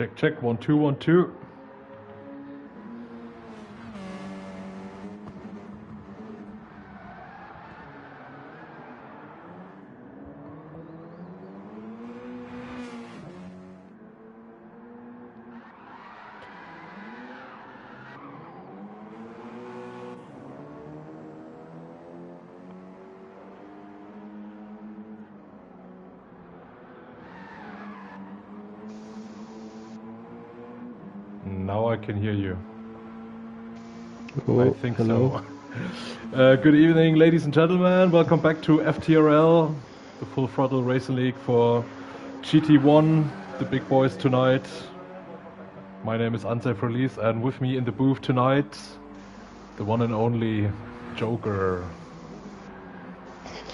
Check, check, 1 2 1 2. Now I can hear you. Oh, I think hello. so. Good evening, ladies and gentlemen. Welcome back to FTRL, the Full Throttle Racing League for GT1, the big boys tonight. My name is Unsafe Release, and with me in the booth tonight, the one and only Joker.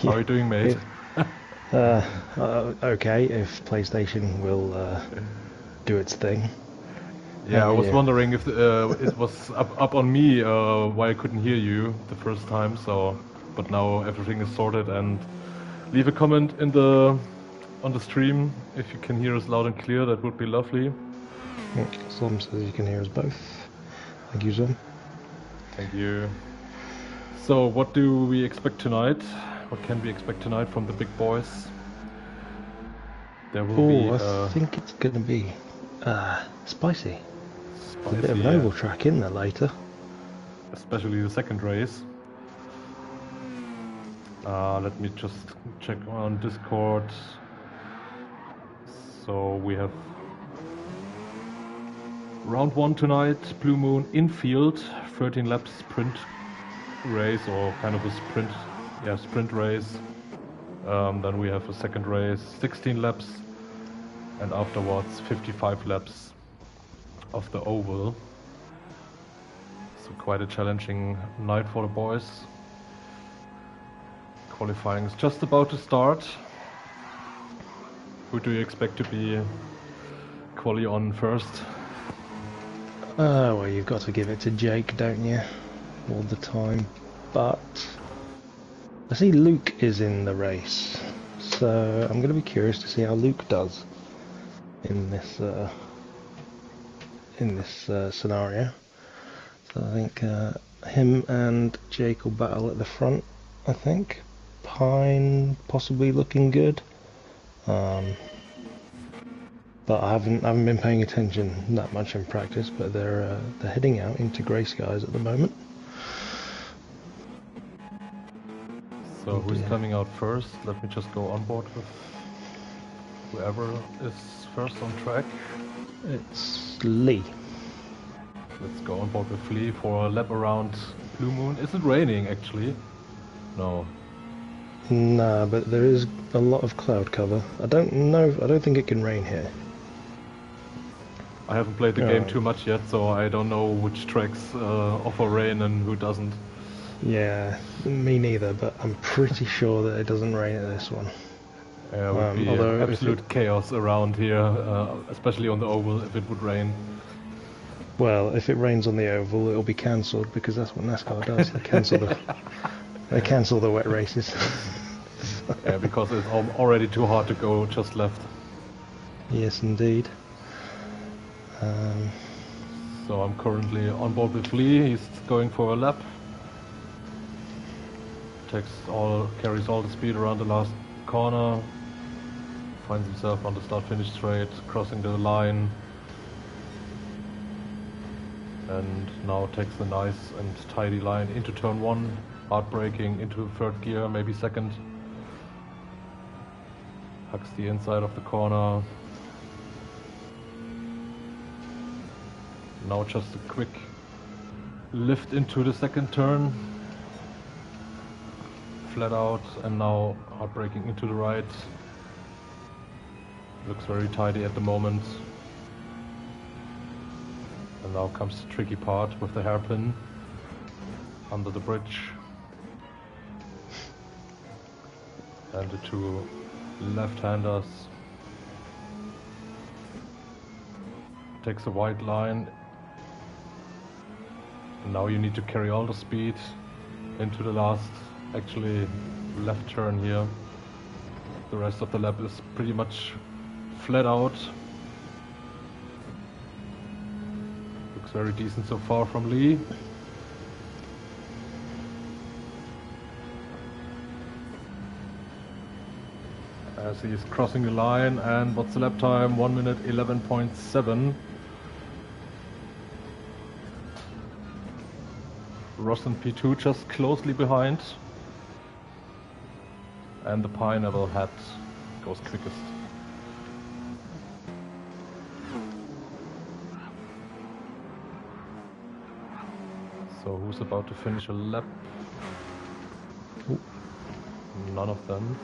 How are you doing, mate? Okay, if PlayStation will do its thing. Yeah, I was wondering if it was up on me why I couldn't hear you the first time. So, but now everything is sorted. And leave a comment in on the stream if you can hear us loud and clear. That would be lovely. Slum says you can hear us both. Thank you, Slum. Thank you. So, what do we expect tonight? What can we expect tonight from the big boys? There will be. I think it's gonna be spicy. There's a bit of an oval track in there later. Especially the second race. Let me just check on Discord. So we have round 1 tonight, Blue Moon infield, 13 laps sprint race, or kind of a sprint race. Then we have a second race, 16 laps, and afterwards 55 laps of the oval. So quite a challenging night for the boys. Qualifying is just about to start. Who do you expect to be quali on first? Well, you've got to give it to Jake, don't you? All the time. But I see Luke is in the race, so I'm going to be curious to see how Luke does in this scenario. So I think him and Jake will battle at the front. I think Pine possibly looking good, but I haven't been paying attention that much in practice. But they're heading out into grey skies at the moment. So who's coming out first? Let me just go on board with whoever is first on track. It's Lee. Let's go on board with Lee for a lap around Blue Moon. Is it raining actually? No. Nah, but there is a lot of cloud cover. I don't think it can rain here. I haven't played the game too much yet, so I don't know which tracks offer rain and who doesn't. Yeah, me neither, but I'm pretty sure that it doesn't rain at this one. Yeah, it would be absolute chaos around here, especially on the oval if it would rain. Well, if it rains on the oval, it'll be cancelled, because that's what NASCAR does. They cancel the wet races. Yeah, because it's already too hard to go just left. Yes, indeed. So I'm currently on board with Lee. He's going for a lap. Carries all the speed around the last corner. Finds himself on the start-finish straight, crossing the line. And now takes the nice and tidy line into turn 1, hard braking into third gear, maybe second. Hugs the inside of the corner. Now just a quick lift into the second turn. Flat out, and now hard braking into the right. Looks very tidy at the moment. And now comes the tricky part with the hairpin under the bridge. And the two left-handers. Takes a wide line. And now you need to carry all the speed into the last, actually, left turn here. The rest of the lap is pretty much flat out. very decent so far from Lee. As he is crossing the line, and what's the lap time? 1 minute 11.7. Ross and P2 just closely behind. And the Pineapple Hat goes quickest. So who's about to finish a lap? Ooh. None of them.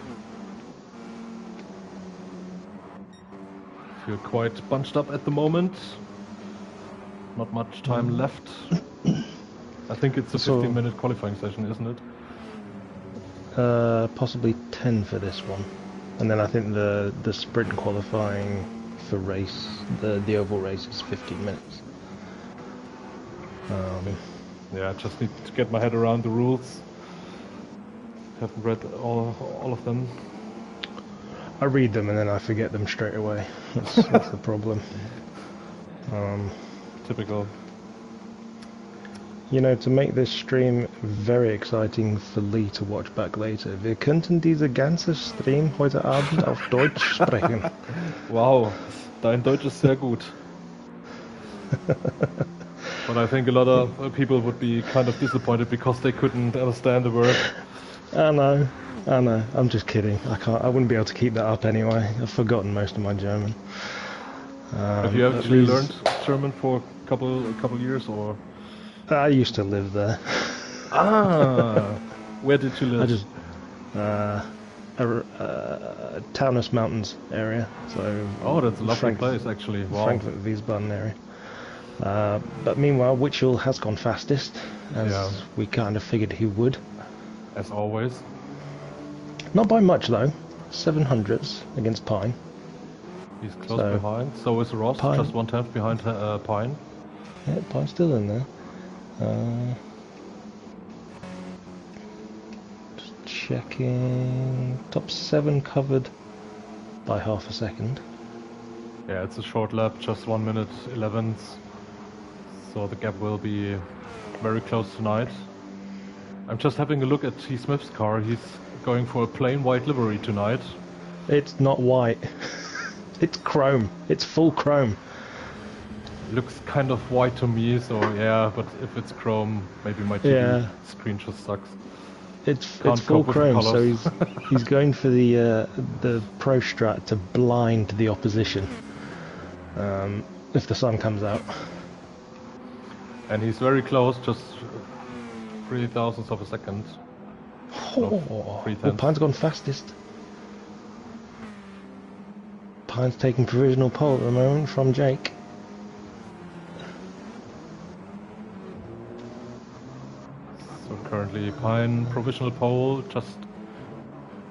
Feel quite bunched up at the moment. Not much time left. I think it's a 15-minute qualifying session, isn't it? Possibly 10 for this one, and then I think the sprint qualifying for race, the oval race is 15 minutes. Yeah, I just need to get my head around the rules. Haven't read all of them. I read them and then I forget them straight away. That's the problem. Typical. You know, to make this stream very exciting for Lee to watch back later, wir könnten diese ganze Stream heute Abend auf Deutsch sprechen. Wow, dein Deutsch ist sehr gut. But I think a lot of people would be kind of disappointed because they couldn't understand the word. I know. I'm just kidding. I wouldn't be able to keep that up anyway. I've forgotten most of my German. Have you actually learned German for a couple years, or? I used to live there. Where did you live? I just Taunus Mountains area. So that's a lovely place, actually. Wow. Frankfurt Wiesbaden area. But meanwhile, Witchell has gone fastest, as we kind of figured he would. As always. Not by much though. 700s against Pine. He's close behind. So is Ross, Pine. just 1/10 behind Pine. Yeah, Pine's still in there. Just checking. Top 7 covered by half a second. Yeah, it's a short lap, just 1 minute 11. So the gap will be very close tonight. I'm just having a look at T. Smith's car. He's going for a plain white livery tonight. It's not white. It's chrome. It's full chrome. Looks kind of white to me, so yeah, but if it's chrome, maybe my TV screen just sucks. It's full chrome, so he's going for the Pro Strat to blind the opposition if the sun comes out. And he's very close, just 3 thousandths of a second. Pine's gone fastest. Pine's taking provisional pole at the moment from Jake. So currently Pine provisional pole, just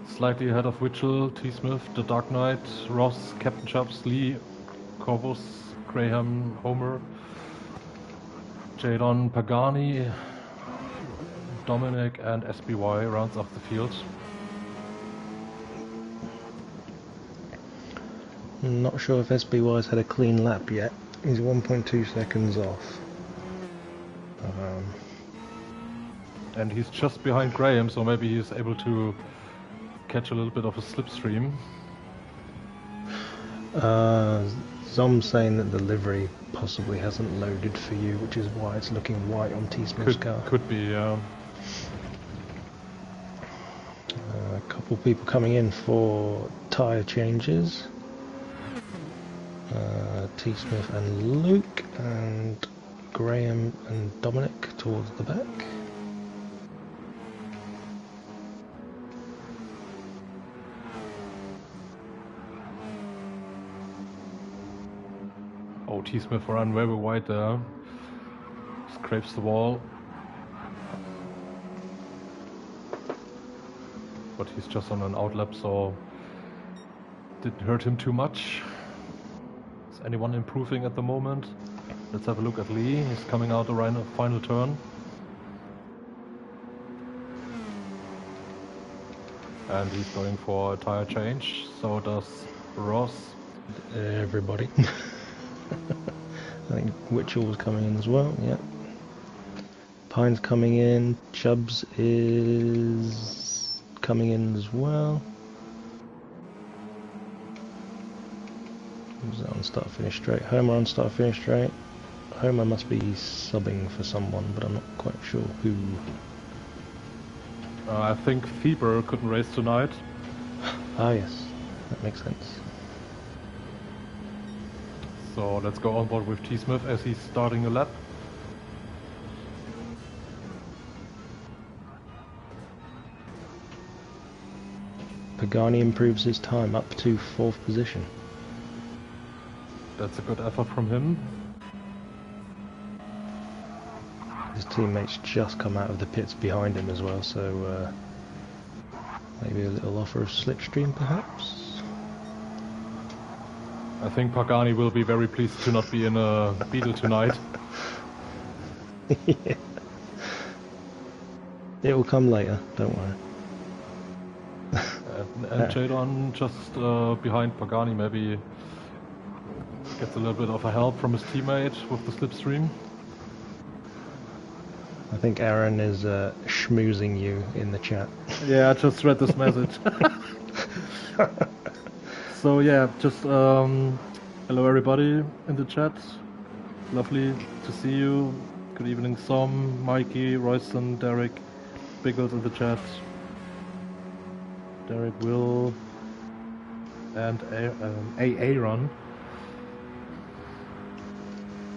slightly ahead of Witchell, T. Smith, the Dark Knight, Ross, Captain Chubbs, Lee, Corvus, Graham, Homer, Jadon, Pagani, Dominic and SBY rounds off the field. I'm not sure if SBY's had a clean lap yet. He's 1.2 seconds off. And he's just behind Graham, so maybe he's able to catch a little bit of a slipstream. Zom's saying that the livery possibly hasn't loaded for you, which is why it's looking white on T. Smith's car. Could be, yeah. A couple people coming in for tyre changes. T. Smith and Luke, and Graham and Dominic towards the back. Oh, T. Smith ran very wide there. Scrapes the wall. But he's just on an outlap, so didn't hurt him too much. Is anyone improving at the moment? Let's have a look at Lee. He's coming out around the final turn. And he's going for a tire change. So does Ross. Everybody. I think Witchell was coming in as well, yeah. Pine's coming in, Chubbs is coming in as well. Who's that on start finish straight? Homer on start finish straight. Homer must be subbing for someone, but I'm not quite sure who. I think Thieber couldn't race tonight. Ah yes, that makes sense. So let's go on board with T. Smith as he's starting a lap. Pagani improves his time up to 4th position. That's a good effort from him. His teammates just come out of the pits behind him as well, so maybe a little offer of slipstream perhaps? I think Pagani will be very pleased to not be in a Beetle tonight. Yeah. It will come later, don't worry. And Jadon just behind Pagani maybe gets a little bit of a help from his teammate with the slipstream. I think Aaron is schmoozing you in the chat. Yeah, I just read this message. So yeah, just hello everybody in the chat. Lovely to see you. Good evening, Som, Mikey, Royston, Derek, Biggles in the chat. Derek, Will, and Aaron.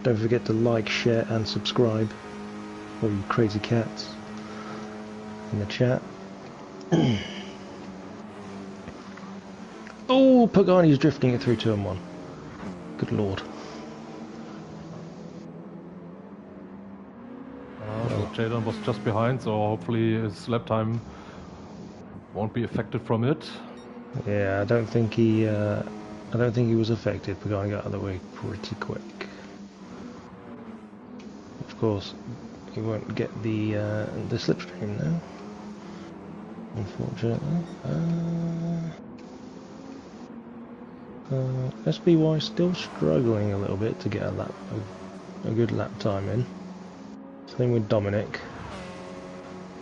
Don't forget to like, share and subscribe, all you crazy cats in the chat. Oh, Pagani's drifting it through turn 1. Good lord. Jadon was just behind, so hopefully his lap time won't be affected from it. Yeah, I don't think he was affected. Pagani got out of the way pretty quick. Of course, he won't get the slipstream now, unfortunately. SBY still struggling a little bit to get a good lap time in. Same with Dominic.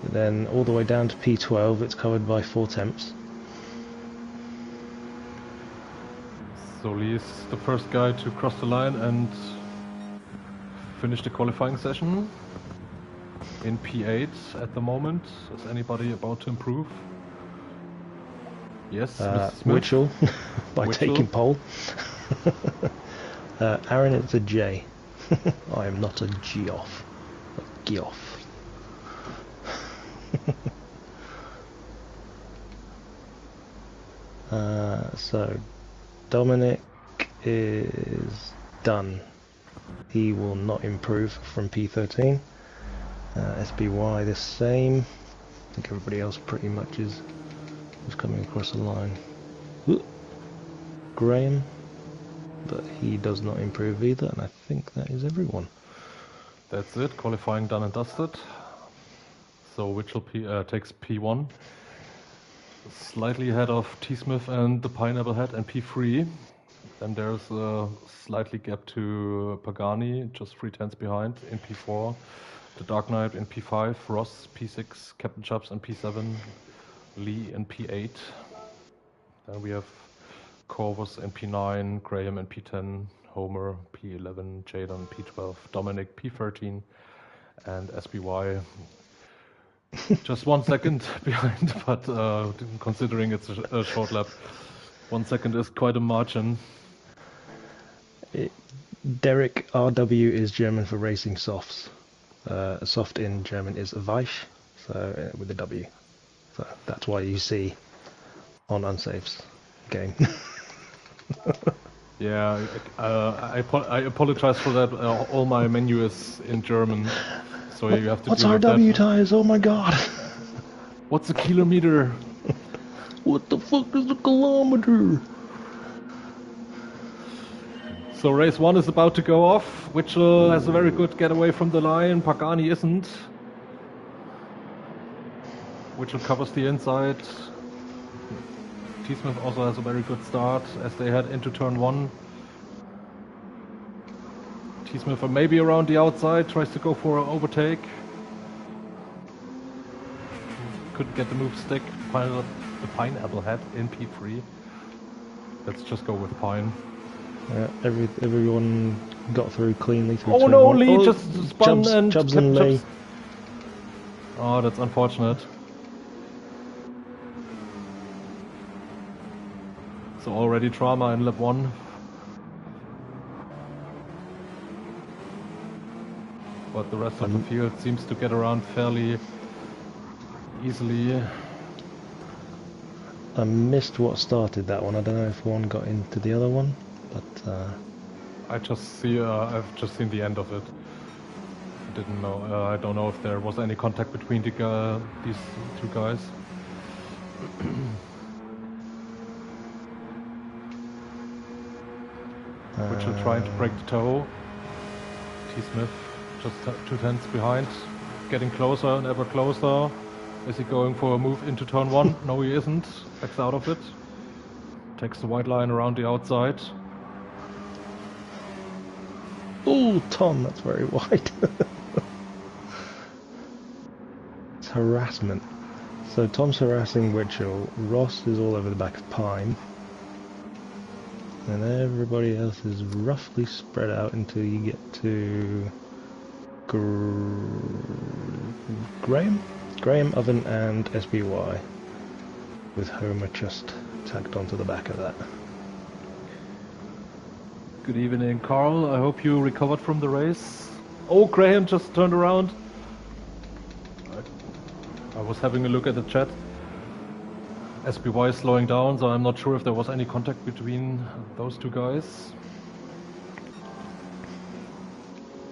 But then all the way down to P12, it's covered by 4 temps. So Lee is the first guy to cross the line and finish the qualifying session in P8 at the moment. Is anybody about to improve? Yes, Mr. Smith. Witchell, by Witchell. taking pole. Aaron, it's a J. I am not a Geoff. A Geoff. So Dominic is done. He will not improve from P13. SBY the same. I think everybody else pretty much is coming across the line. Ooh. Graham, but he does not improve either, and I think that is everyone. That's it, qualifying done and dusted. So Witchell takes P1. Slightly ahead of T. Smith and the Pineapple Head and P3. Then there's a slightly gap to Pagani, just 3/10 behind in P4. The Dark Knight in P5, Ross P6, Captain Chubbs in P7, Lee in P8. Then we have Corvus in P9, Graham in P10, Homer P11, Jadon P12, Dominic P13, and SBY just 1 second behind, but considering it's a short lap, 1 second is quite a margin. Derek RW is German for racing softs. Soft in German is Weich, so with a W. So that's why you see on Unsafe's game. Yeah, I apologize for that. All my menu is in German, so you have to. What's deal with RW that. tires? Oh my god! What's a kilometer? What the fuck is a kilometer? So race 1 is about to go off, which has a very good getaway from the line. Pagani isn't. Which covers the inside. T. Smith also has a very good start as they head into turn 1. T. T-Smith maybe around the outside, tries to go for an overtake. Couldn't get the move stick. The pineapple head in P3. Let's just go with Pine. Yeah, everyone got through cleanly through. Oh no, Lee just spun and Chubbs and Lee. Oh, that's unfortunate. So already trauma in lap 1. But the rest of the field seems to get around fairly easily. I missed what started that one. I don't know if one got into the other one, but I've just seen the end of it. I didn't know. I don't know if there was any contact between these two guys. Mitchell trying to break the toe. T-Smith just 2 tenths behind, getting closer and ever closer. Is he going for a move into turn 1? No, he isn't. Backs out of it. Takes the white line around the outside. Oh, Tom, that's very wide. It's harassment. So Tom's harassing Witchell. Ross is all over the back of Pine. And everybody else is roughly spread out until you get to Graham, Oven and SBY, with Homer just tacked onto the back of that. Good evening, Carl. I hope you recovered from the race. Oh, Graham just turned around. I was having a look at the chat. SBY is slowing down, so I'm not sure if there was any contact between those two guys.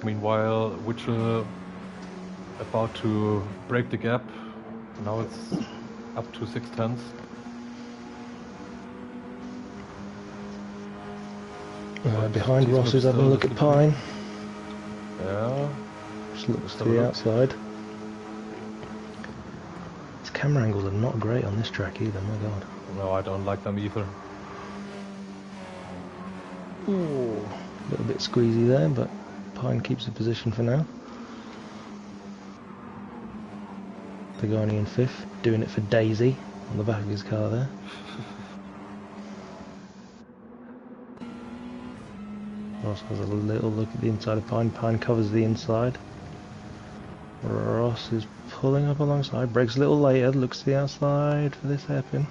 Meanwhile, Witchell about to break the gap. Now it's up to 6 tenths. Behind Ross is having a look at Pine. Yeah. Just looks to the outside. His camera angles are not great on this track either, my god. No, I don't like them either. Ooh, a little bit squeezy there, but Pine keeps the position for now. Pagani in 5th, doing it for Daisy on the back of his car there. Ross has a little look at the inside of Pine. Pine covers the inside. Ross is pulling up alongside, brakes a little later, looks to the outside for this hairpin.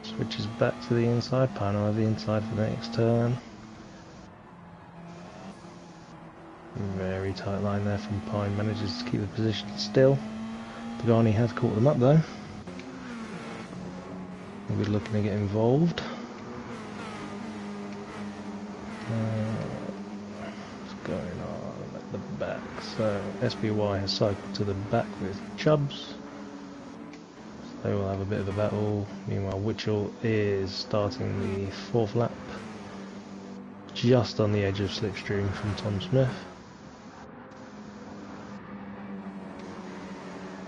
Switches back to the inside, Pine will have the inside for the next turn. Very tight line there from Pine, manages to keep the position still. Pagani has caught them up though. We'll be looking to get involved. What's going on at the back? So SBY has cycled to the back with Chubbs. So they will have a bit of a battle. Meanwhile, Witchell is starting the 4th lap, just on the edge of slipstream from Tom Smith.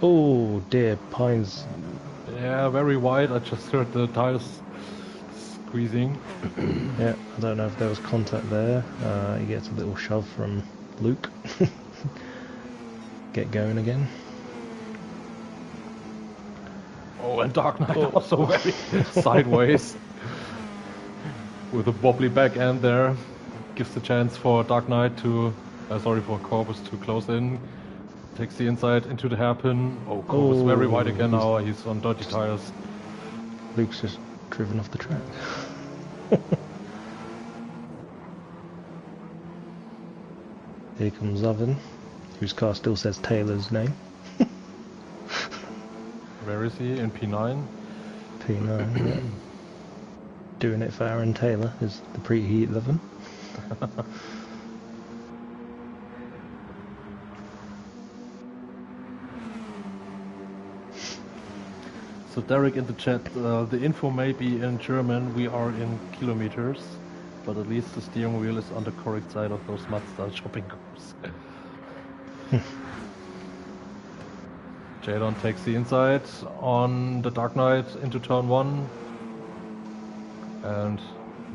Oh dear, Pine's... Yeah, very wide. I just heard the tires squeezing. Yeah, I don't know if there was contact there. He gets a little shove from Luke. Get going again. Oh, and Dark Knight also very sideways. With a wobbly back end there. Gives the chance for Dark Knight to... for Corpus to close in. Takes the inside into the hairpin. Oh, Corpus very wide again now. He's on dirty tires. Luke's just driven off the track. Here comes Oven, whose car still says Taylor's name. Where is he? In P9? P9, yeah. Doing it for Aaron Taylor is the preheat Oven. So Derek in the chat, the info may be in German, we are in kilometers, but at least the steering wheel is on the correct side of those Mazda shopping carts. Jadon takes the inside on the Dark Knight into turn 1, and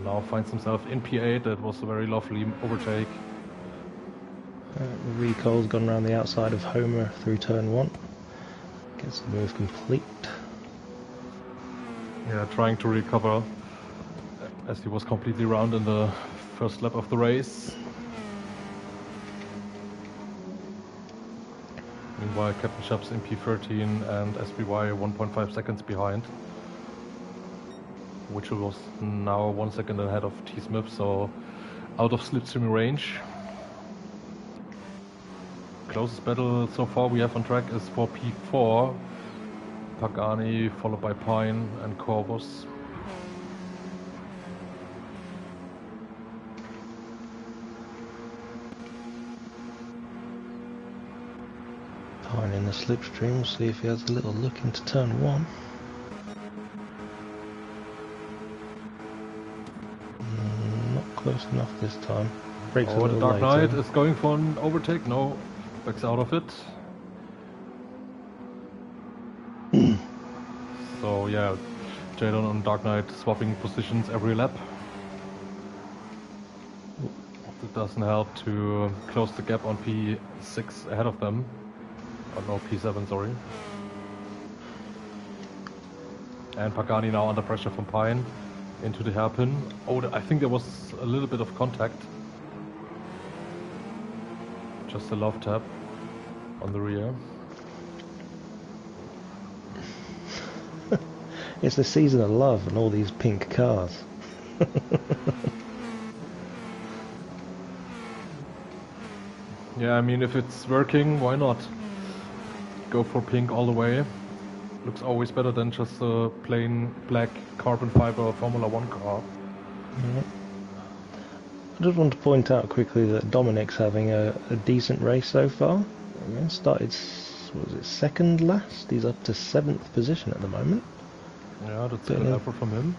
Now finds himself in P8. That was a very lovely overtake. The recoil's gone around the outside of Homer through turn 1. Gets the move complete. Yeah, trying to recover as he was completely round in the first lap of the race. Meanwhile, Captain Chubb's in P13 and SBY 1.5 seconds behind, which was now 1 second ahead of T. Smith, so out of slipstream range. Closest battle so far we have on track is for P4. Pagani followed by Pine and Corvus. Pine in the slipstream, see if he has a little look into turn 1. Not close enough this time. Breaks a Oh, little the Dark later. Knight is going for an overtake. No, backs out of it. So yeah, Jadon and Dark Knight swapping positions every lap. It doesn't help to close the gap on P6 ahead of them. Oh no, P7, sorry. And Pagani now under pressure from Pine into the hairpin. Oh, I think there was a little bit of contact. Just a love tap on the rear. It's the season of love and all these pink cars. Yeah, I mean, if it's working, why not? Go for pink all the way. Looks always better than just a plain black carbon fiber Formula 1 car. I just want to point out quickly that Dominic's having a decent race so far. Started, what was it, second last? He's up to 7th position at the moment. Yeah, that's a good effort from him.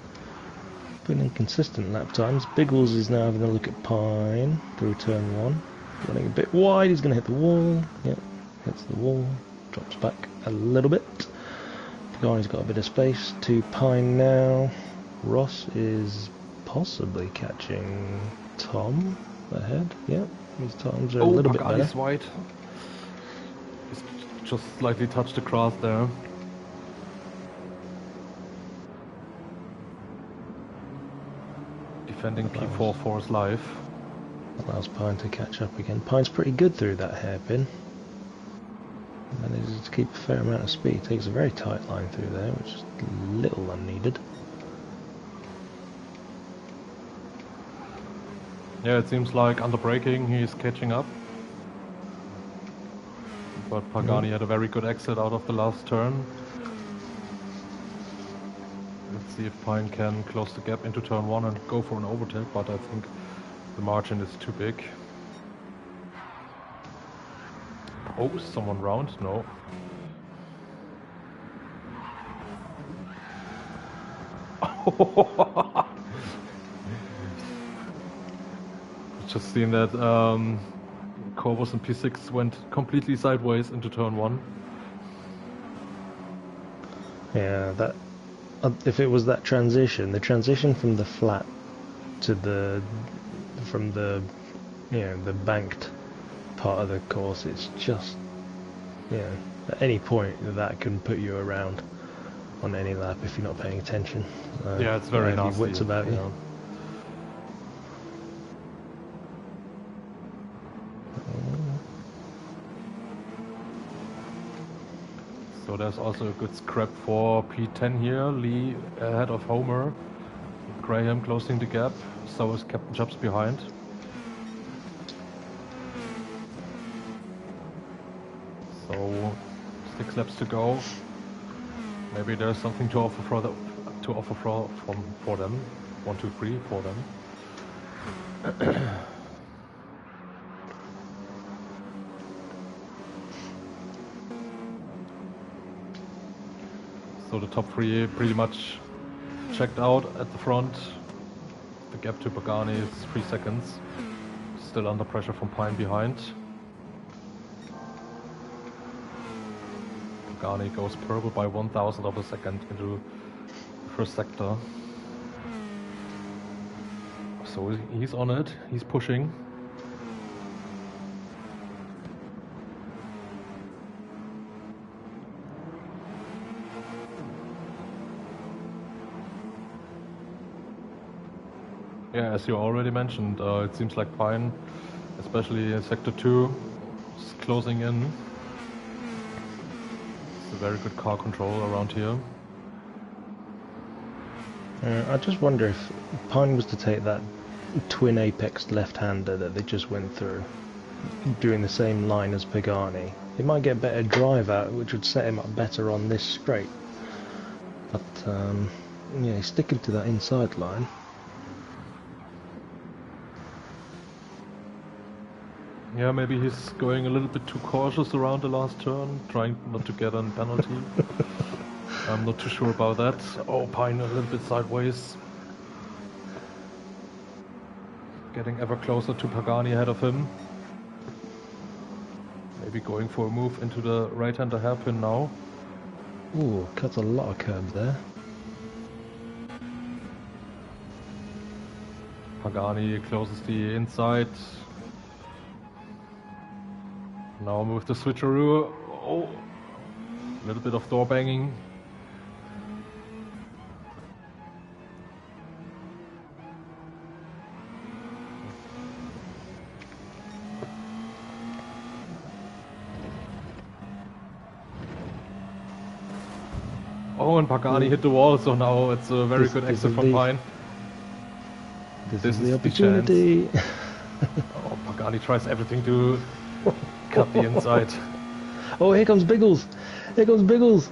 Been inconsistent lap times. Biggles is now having a look at Pine through turn 1. Running a bit wide, he's going to hit the wall. Yep, hits the wall. Drops back a little bit. Pagani's got a bit of space. To Pine now. Ross is possibly catching Tom ahead. Yep, his times are a little bit better. Pagani's wide. He's just slightly touched the grass there. Defending P4 for his life. Allows Pine to catch up again. Pine's pretty good through that hairpin. Manages to keep a fair amount of speed. Takes a very tight line through there, which is a little unneeded. Yeah, it seems like under braking he's catching up. But Pagani had a very good exit out of the last turn. Let's see if Pine can close the gap into turn 1 and go for an overtake, but I think the margin is too big. Oh, is someone round? No. Just seen that Corvus and P6 went completely sideways into turn 1. Yeah, that. If it was that transition, the transition from the flat to the the banked part of the course, it's just, at any point that can put you around on any lap if you're not paying attention. Yeah, it's very nasty. Wits about you. So there's also a good scrap for P10 here. Lee ahead of Homer. Graham closing the gap. So is Captain Chubbs behind. So 6 laps to go. Maybe there's something to offer for them. 1, 2, 3 for them. So the top 3 pretty much checked out at the front. The gap to Pagani is 3 seconds. Still under pressure from Pine behind. Pagani goes purple by 1,000 of a second into the first sector. so he's on it. He's pushing. Yeah, as you already mentioned, it seems like Pine, especially in Sector 2, is closing in. It's a very good car control around here. I just wonder if Pine was to take that twin apex left-hander that they just went through, doing the same line as Pagani, he might get better drive out, which would set him up better on this straight. But yeah, he's sticking to that inside line. Yeah, maybe he's going a little bit too cautious around the last turn, trying not to get a penalty. I'm not too sure about that. Oh, Pine a little bit sideways. Getting ever closer to Pagani ahead of him. Maybe going for a move into the right-hander hairpin now. Ooh, cuts a lot of curb there. Pagani closes the inside. Now move the switcheroo. Oh, a little bit of door banging. Oh, and Pagani hit the wall, so now it's a very good exit from Pine. This is the opportunity. Oh, Pagani tries everything to cut the inside. Oh, here comes Biggles. Here comes Biggles.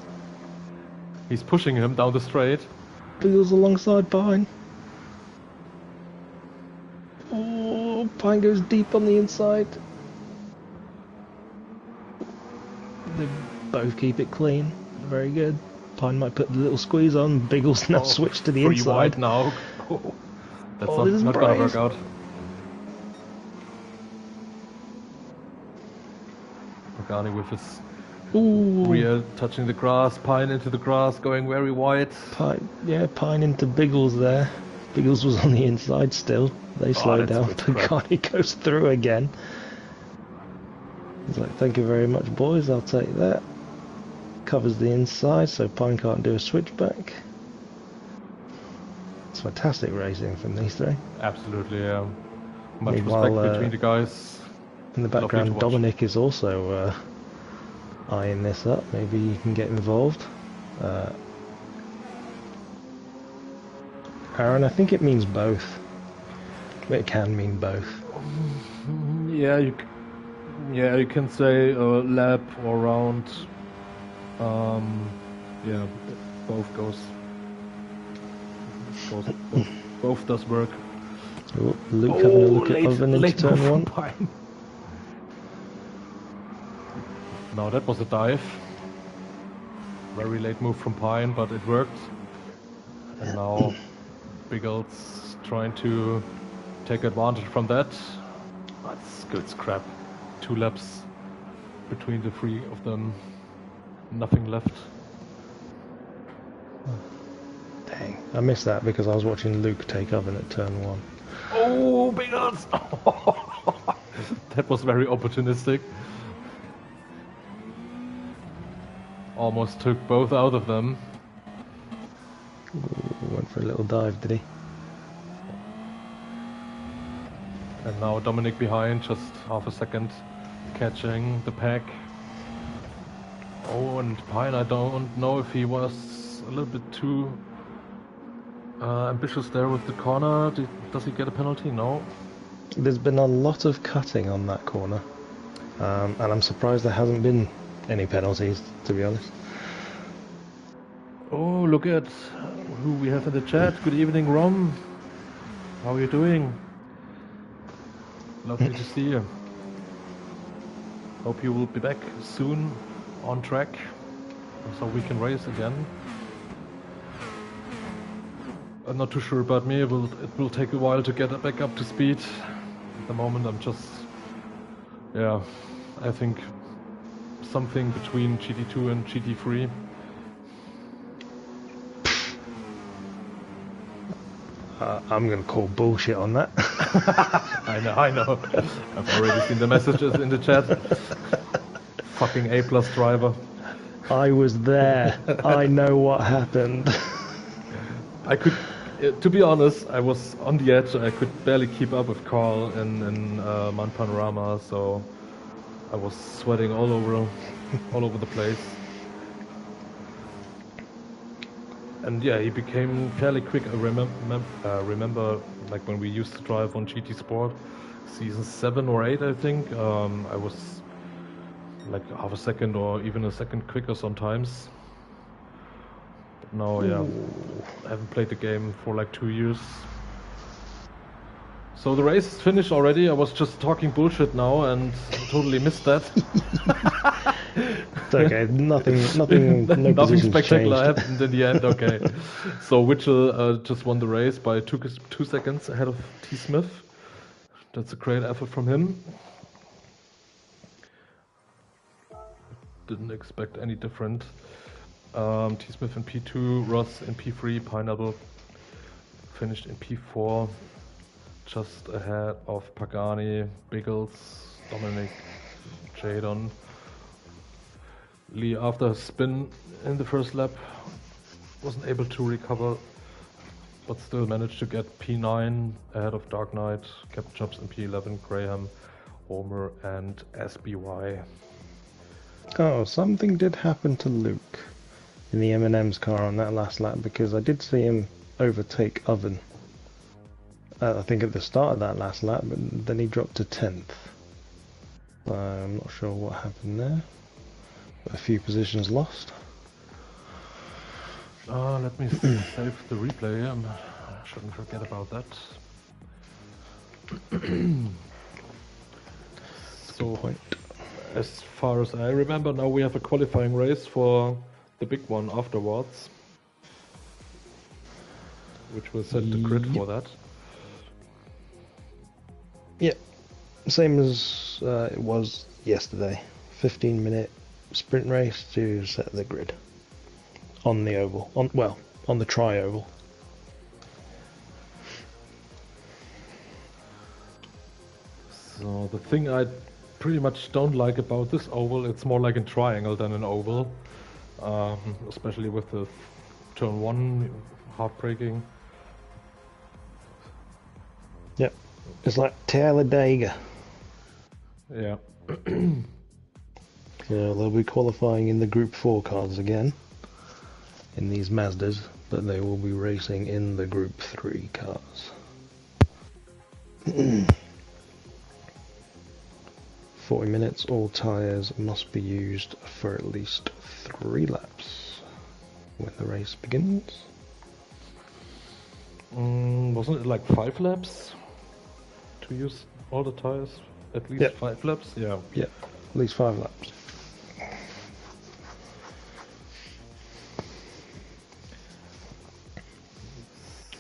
He's pushing him down the straight. Biggles alongside Pine. Oh, Pine goes deep on the inside. They both keep it clean. Very good. Pine might put the little squeeze on. Biggles now switch to the inside. Wide now. Oh, that's not gonna work out. Pagani with his rear touching the grass, Pine into the grass, going very wide. Pine into Biggles there. Biggles was on the inside still. They slow down. Pagani goes through again. He's like, thank you very much, boys. I'll take that. Covers the inside, so Pine can't do a switchback. It's fantastic racing from these three. Absolutely, yeah. Much respect between the guys. In the background, Dominic is also eyeing this up. Maybe he can get involved. Aaron, I think it means both. It can mean both. Yeah, you can say a lap or round. Yeah, both goes. Both does work. Oh, Luke having a look at oven into turn one. Pine. Now that was a dive. Very late move from Pine, but it worked. And now Biggles trying to take advantage from that. That's good scrap. 2 laps between the 3 of them. Nothing left. Dang, I missed that because I was watching Luke take oven at turn 1. Oh, Biggles! That was very opportunistic. Almost took both out of them. Ooh, went for a little dive, did he? And now Dominic behind, just half a second, catching the pack. Oh, and Pine, I don't know if he was a little bit too ambitious there with the corner. Does he get a penalty? No. There's been a lot of cutting on that corner. And I'm surprised there hasn't been any penalties, to be honest. Oh, look at who we have in the chat. Good evening, Rom. How are you doing? Lovely to see you. Hope you will be back soon on track so we can race again. I'm not too sure about me. It will take a while to get back up to speed. At the moment I'm just, yeah, I think something between GT2 and GT3. I'm going to call bullshit on that. I know. I've already seen the messages in the chat. Fucking A+ driver. I was there. I know what happened. I could, to be honest, I was on the edge. I could barely keep up with Carl in Mount Panorama, so I was sweating all over the place. And yeah, he became fairly quick. I remember like when we used to drive on GT Sport, season 7 or 8, I think. I was like half a second or even a second quicker sometimes. But now, yeah, I haven't played the game for like 2 years. So the race is finished already. I was just talking bullshit now and totally missed that. It's okay. Nothing. No Nothing spectacular changed. happened in the end. Okay, so Mitchell just won the race by 2 seconds ahead of T. Smith. That's a great effort from him. Didn't expect any different. T. Smith in P2, Ross in P3, Pineapple finished in P4, just ahead of Pagani, Biggles, Dominic, Jadon. Lee, after a spin in the first lap, wasn't able to recover, but still managed to get P9 ahead of Dark Knight, Captain Chops in P11, Graham, Homer, and SBY. Oh, something did happen to Luke in the M&M's car on that last lap, because I did see him overtake Oven. I think at the start of that last lap, but then he dropped to 10th. I'm not sure what happened there. A few positions lost. Let me save the replay. I shouldn't forget about that. So, point. As far as I remember, now we have a qualifying race for the big one afterwards, which will set the grid for that. Yep, same as it was yesterday. 15-minute sprint race to set the grid on the oval, on the tri-oval. So the thing I pretty much don't like about this oval, it's more like a triangle than an oval, especially with the turn 1 hard braking. Yep, it's like Talladega. Yeah. So they'll be qualifying in the Group 4 cars again, in these Mazdas, but they will be racing in the Group 3 cars. 40 minutes, all tyres must be used for at least 3 laps when the race begins. Wasn't it like 5 laps to use all the tyres? At least 5 laps? Yeah. Yeah, at least 5 laps.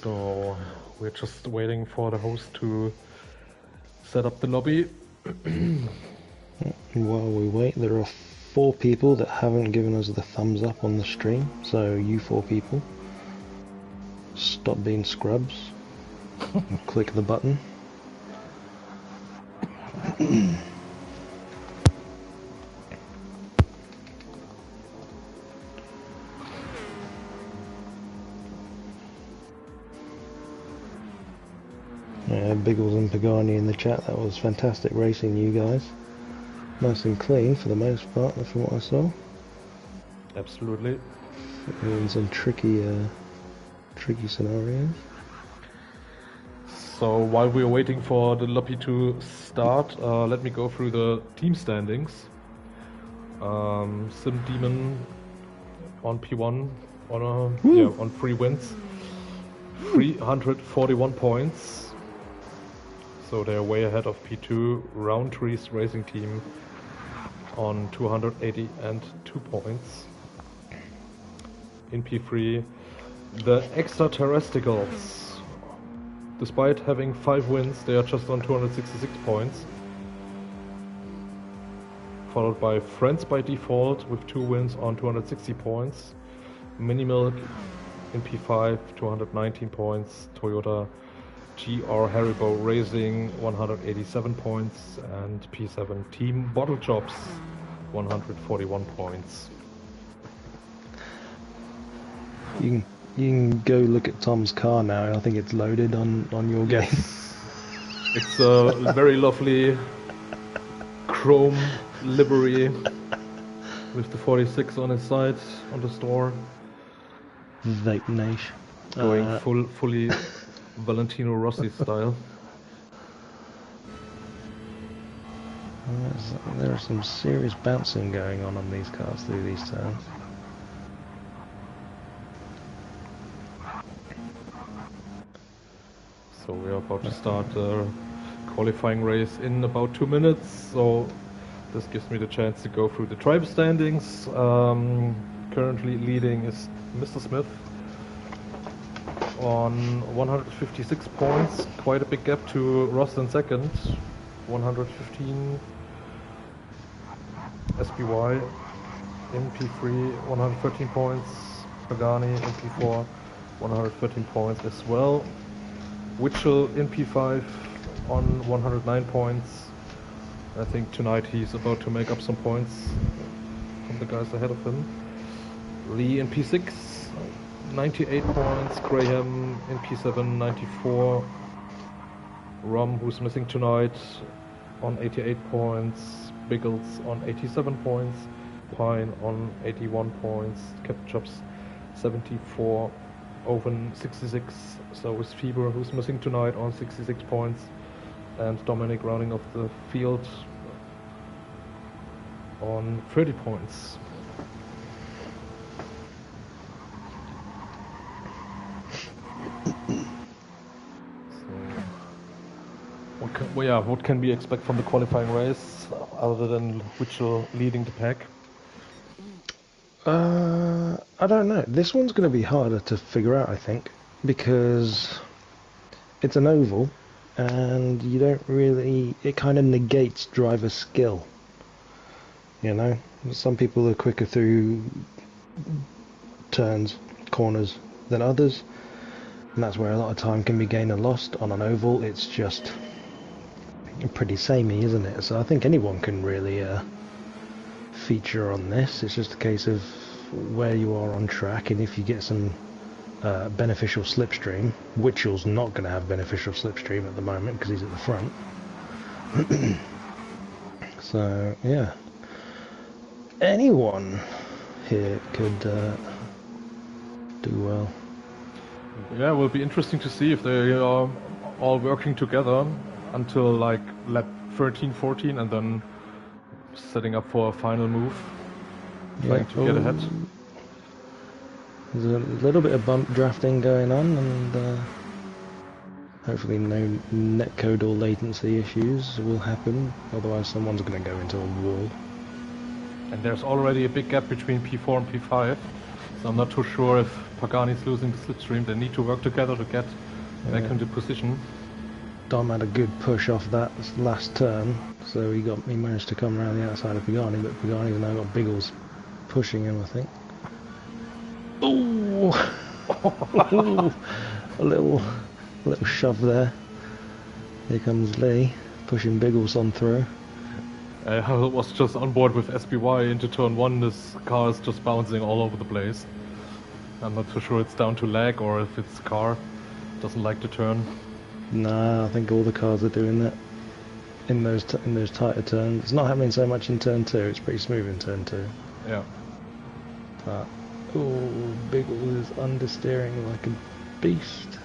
So we're just waiting for the host to set up the lobby. While we wait, there are 4 people that haven't given us the thumbs up on the stream, so you 4 people, stop being scrubs and click the button. Yeah, Biggles and Pagani in the chat, that was fantastic racing, you guys. Nice and clean for the most part, from what I saw. Absolutely. In some tricky scenarios. So while we're waiting for the lobby to start, let me go through the team standings. Sim Demon on P1 on 3 wins, 341 points. So they're way ahead of P2. Roundtree's racing team on 282 points. In P3, the Extraterrestrials, despite having 5 wins, they are just on 266 points. Followed by Friends by Default with 2 wins on 260 points. Minimilk in P5, 219 points. Toyota GR Haribo Racing, 187 points. And P7 Team Bottle Jobs, 141 points. You can go look at Tom's car now. I think it's loaded on your game. It's a very lovely chrome livery with the 46 on his side on the store. Vape Nation. Going fully Valentino Rossi style. There is some serious bouncing going on these cars through these turns. So we are about to start the qualifying race in about 2 minutes. So this gives me the chance to go through the driver standings. Currently leading is Mr. Smith on 156 points. Quite a big gap to Ross in second. 115. SPY in P3, 113 points. Pagani in P4, 113 points as well. Witchell in P5 on 109 points. I think tonight he's about to make up some points from the guys ahead of him. Lee in P6, 98 points. Graham in P7, 94. Rom, who's missing tonight, on 88 points. Biggles on 87 points. Pine on 81 points. Capchops 74. Owen 66. So is Fieber, who's missing tonight, on 66 points. And Dominic rounding off the field on 30 points. What can we expect from the qualifying race other than Witchell leading the pack? I don't know. This one's going to be harder to figure out, I think, because it's an oval and you don't really... It kind of negates driver skill. You know? Some people are quicker through turns, corners than others, and that's where a lot of time can be gained and lost. On an oval, it's just pretty samey, isn't it? So I think anyone can really feature on this. It's just a case of where you are on track, and if you get some beneficial slipstream. Witchell's not going to have beneficial slipstream at the moment because he's at the front. So yeah, anyone here could do well. Yeah, it will be interesting to see if they are all working together until like lap 13, 14, and then setting up for a final move, trying to get ahead. There's a little bit of bump drafting going on, and hopefully no netcode or latency issues will happen, otherwise someone's going to go into a wall. And there's already a big gap between P4 and P5, so I'm not too sure if Pagani's losing the slipstream. They need to work together to get back into position. Dom had a good push off that last turn, so he managed to come around the outside of Pagani, but Pagani's now got Biggles pushing him, I think. Ooh! a little shove there. Here comes Lee, pushing Biggles on through. I was just on board with SPY into turn 1. This car is just bouncing all over the place. I'm not too sure it's down to lag or if it's car doesn't like to turn. Nah, I think all the cars are doing that in those tighter turns. It's not happening so much in turn 2. It's pretty smooth in turn 2. Yeah. But Biggles is understeering like a beast.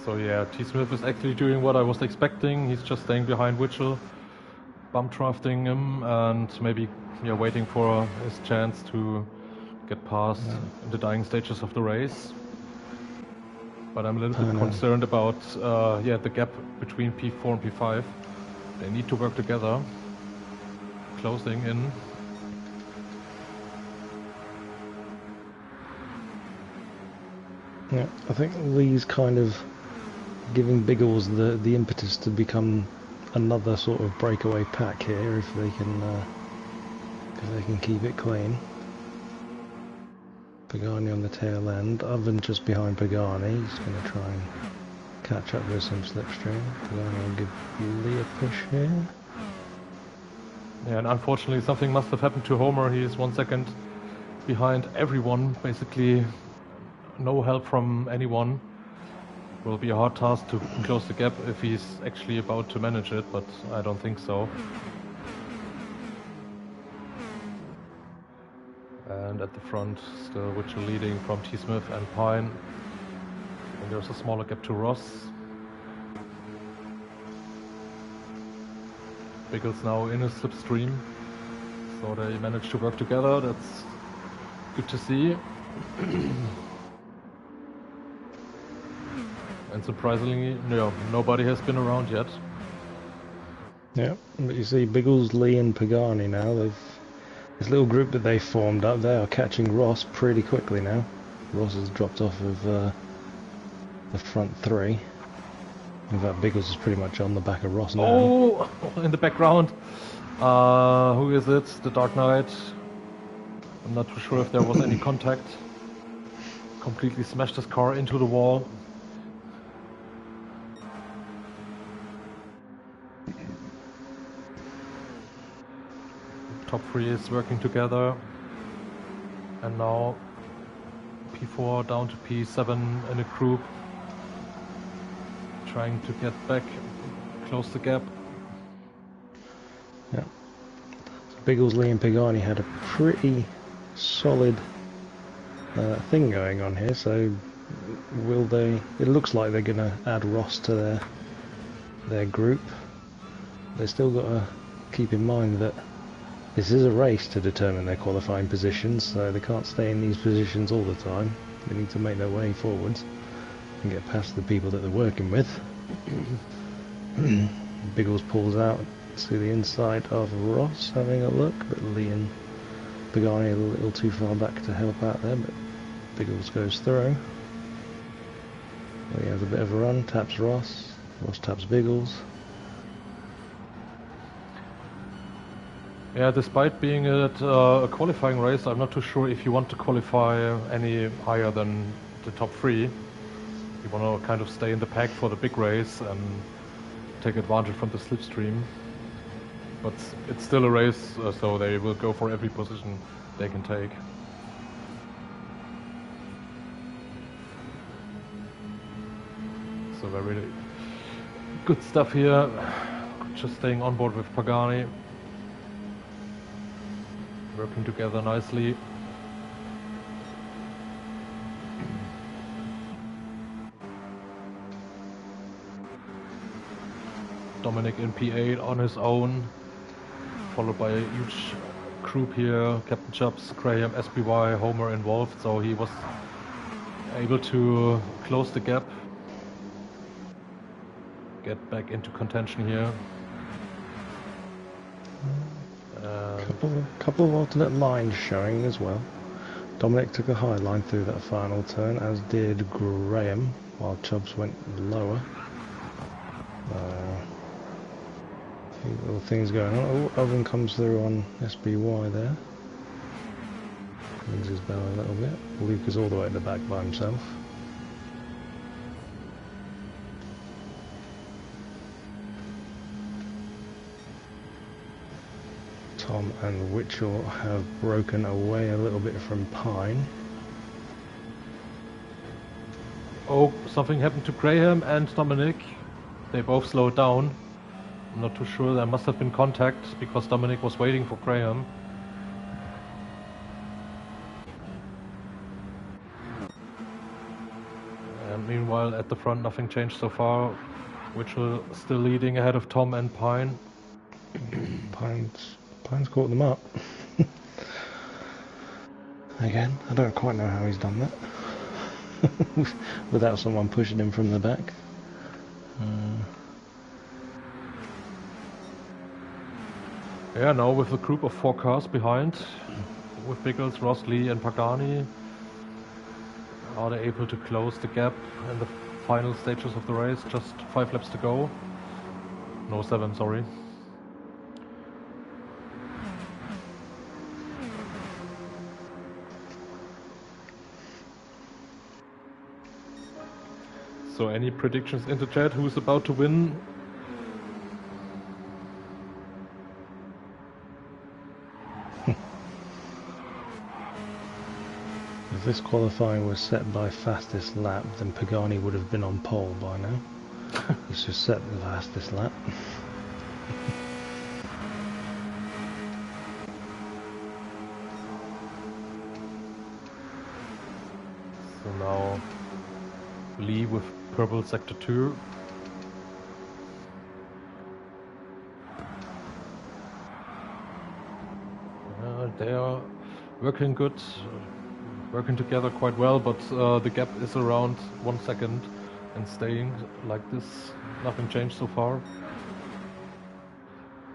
So yeah, T. Smith is actually doing what I was expecting. He's just staying behind Witchell, bump drafting him, and maybe waiting for his chance to get past in the dying stages of the race. But I'm a little bit concerned about the gap between P4 and P5. They need to work together, closing in. Yeah, I think Lee's kind of giving Biggles the impetus to become another sort of breakaway pack here if they can keep it clean. Pagani on the tail end. Oven just behind Pagani. He's going to try and catch up with some slipstream. Pagani will give Lee a push here. Yeah, and unfortunately something must have happened to Homer. He is 1 second behind everyone. Basically, no help from anyone. Will be a hard task to close the gap if he's actually about to manage it, but I don't think so. And at the front, still Witchell leading from T. Smith and Pine. And there's a smaller gap to Ross. Biggles now in a slipstream, so they managed to work together. That's good to see. And surprisingly, no, nobody has been around yet. Yeah, but you see Biggles, Lee and Pagani now. This little group that they formed up, they are catching Ross pretty quickly now. Ross has dropped off of the front three. In fact, Biggles is pretty much on the back of Ross now. Oh, in the background. Who is it? The Dark Knight. I'm not too sure if there was any contact. Completely smashed his car into the wall. Top three is working together. And now P4 down to P7 in a group. Trying to get back, close the gap. Yeah. So Biggles, Lee and Pagani had a pretty solid thing going on here, so will they... It looks like they're going to add Ross to their group. They've still got to keep in mind that this is a race to determine their qualifying positions, so they can't stay in these positions all the time. They need to make their way forwards and get past the people that they're working with. Biggles pulls out to the inside of Ross, having a look, but Lee and Pagani a little too far back to help out there, but Biggles goes through. Lee has a bit of a run, taps Ross, Ross taps Biggles. Yeah, despite being at a qualifying race, I'm not too sure if you want to qualify any higher than the top three. You want to kind of stay in the pack for the big race and take advantage from the slipstream. But it's still a race, so they will go for every position they can take. So very good stuff here. Just staying on board with Pagani. Working together nicely. Dominic in P8 on his own, followed by a huge group here. Captain Chubbs, Graham, SPY, Homer involved, so he was able to close the gap, get back into contention here. Couple of alternate lines showing as well. Dominic took a high line through that final turn, as did Graham, while Chubbs went lower. A few little things going on. Oh, Oven comes through on SBY there. Rings his bell a little bit. Luke is all the way at the back by himself. Tom and Witchell have broken away a little bit from Pine. Oh, something happened to Graham and Dominic. They both slowed down. I'm not too sure, there must have been contact because Dominic was waiting for Graham. And meanwhile at the front nothing changed so far. Witchell still leading ahead of Tom and Pine. Pine's caught them up. Again, I don't quite know how he's done that. Without someone pushing him from the back. Yeah, now with a group of 4 cars behind, with Biggles, Ross, Lee and Pagani, are they able to close the gap in the final stages of the race? Just 5 laps to go. No, 7, sorry. So any predictions in the chat? Who's about to win? If this qualifying was set by fastest lap, then Pagani would have been on pole by now. He's just set the fastest lap. So now Lee with purple sector 2. They are working good, working together quite well, but the gap is around 1 second and staying like this. Nothing changed so far.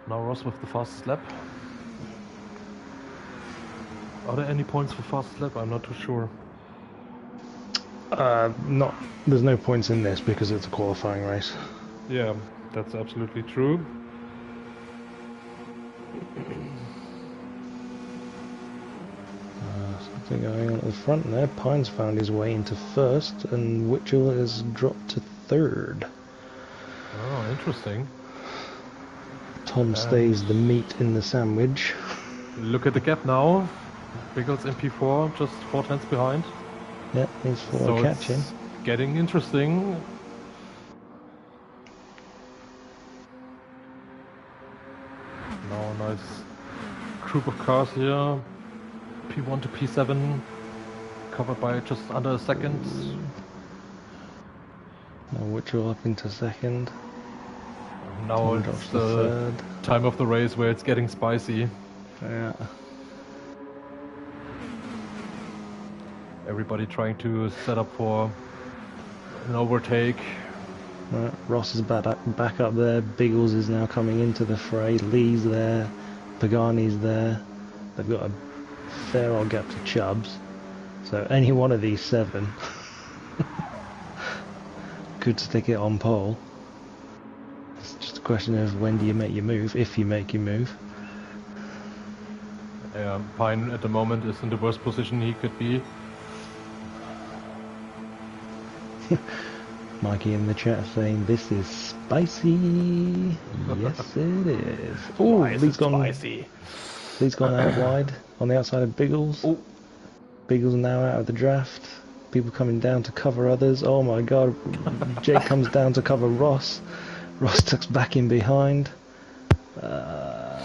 Now Ross with the fastest lap. Are there any points for fastest lap? I'm not too sure. There's no points in this because it's a qualifying race. Yeah, that's absolutely true. Something going on at the front there. Pines found his way into first, and Witchell has dropped to third. Oh, interesting. Tom stays the meat in the sandwich. Look at the gap now. Biggles in P4, just 4 tenths behind. Yeah, he's for So catching. it's getting interesting. Now a nice group of cars here. P1 to P7, covered by just under a second. Now Witchell up into second. Now Tom it's drops to the third. time of the race where it's getting spicy. Yeah. Everybody trying to set up for an overtake. Right, Ross is back up there. Biggles is now coming into the fray. Lee's there. Pagani's there. They've got a fair old gap to Chubbs. So any one of these 7 could stick it on pole. It's just a question of when do you make your move, if you make your move. Yeah, Pine at the moment is in the worst position he could be. Mikey in the chat saying this is spicy. Yes it is. Oh, Lee's gone out wide on the outside of Biggles. Oh. Biggles now out of the draft. People coming down to cover others. Oh my god. Jake comes down to cover Ross. Ross tucks back in behind. Oh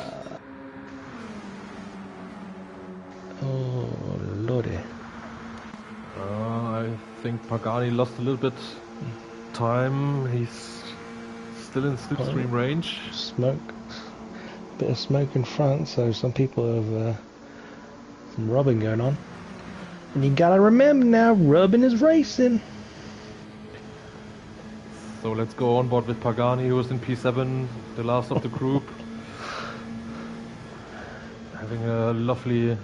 lordy. I think Pagani lost a little bit time. He's still in slipstream range. Smoke. Bit of smoke in front, so some people have some rubbing going on. And you gotta remember now, rubbing is racing. So let's go on board with Pagani, who was in P7, the last of the group. Having a lovely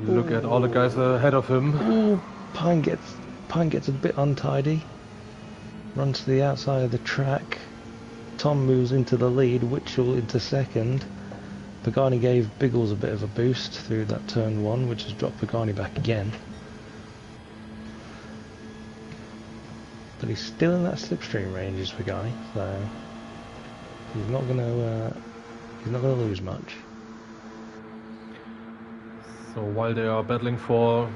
look at all the guys ahead of him. Ooh, Pine gets a bit untidy. Runs to the outside of the track. Tom moves into the lead, Witchell into second. Pagani gave Biggles a bit of a boost through that turn 1, which has dropped Pagani back again. But he's still in that slipstream range, is Pagani, so he's not gonna lose much. So while they are battling for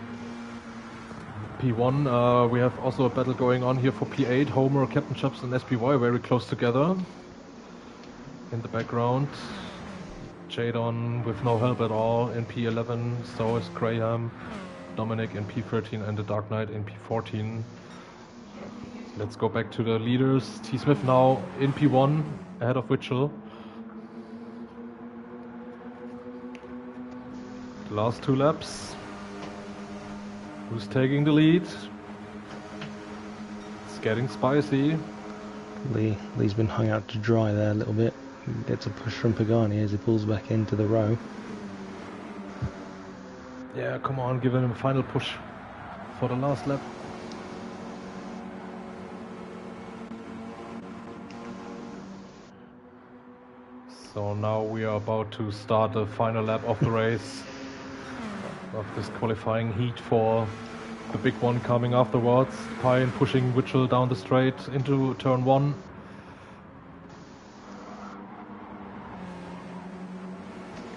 P1, we have also a battle going on here for P8. Homer, Captain Chubbs and SPY very close together. In the background, Jadon with no help at all in P11, so is Graham, Dominic in P13 and the Dark Knight in P14. Let's go back to the leaders. T. Smith now in P1 ahead of Witchell. The last 2 laps. Who's taking the lead? It's getting spicy. Lee's been hung out to dry there a little bit. Gets a push from Pagani as he pulls back into the row. Yeah, come on, give him a final push for the last lap. So now we are about to start the final lap of the race, of this qualifying heat for the big one coming afterwards. Pine pushing Mitchell down the straight into turn 1.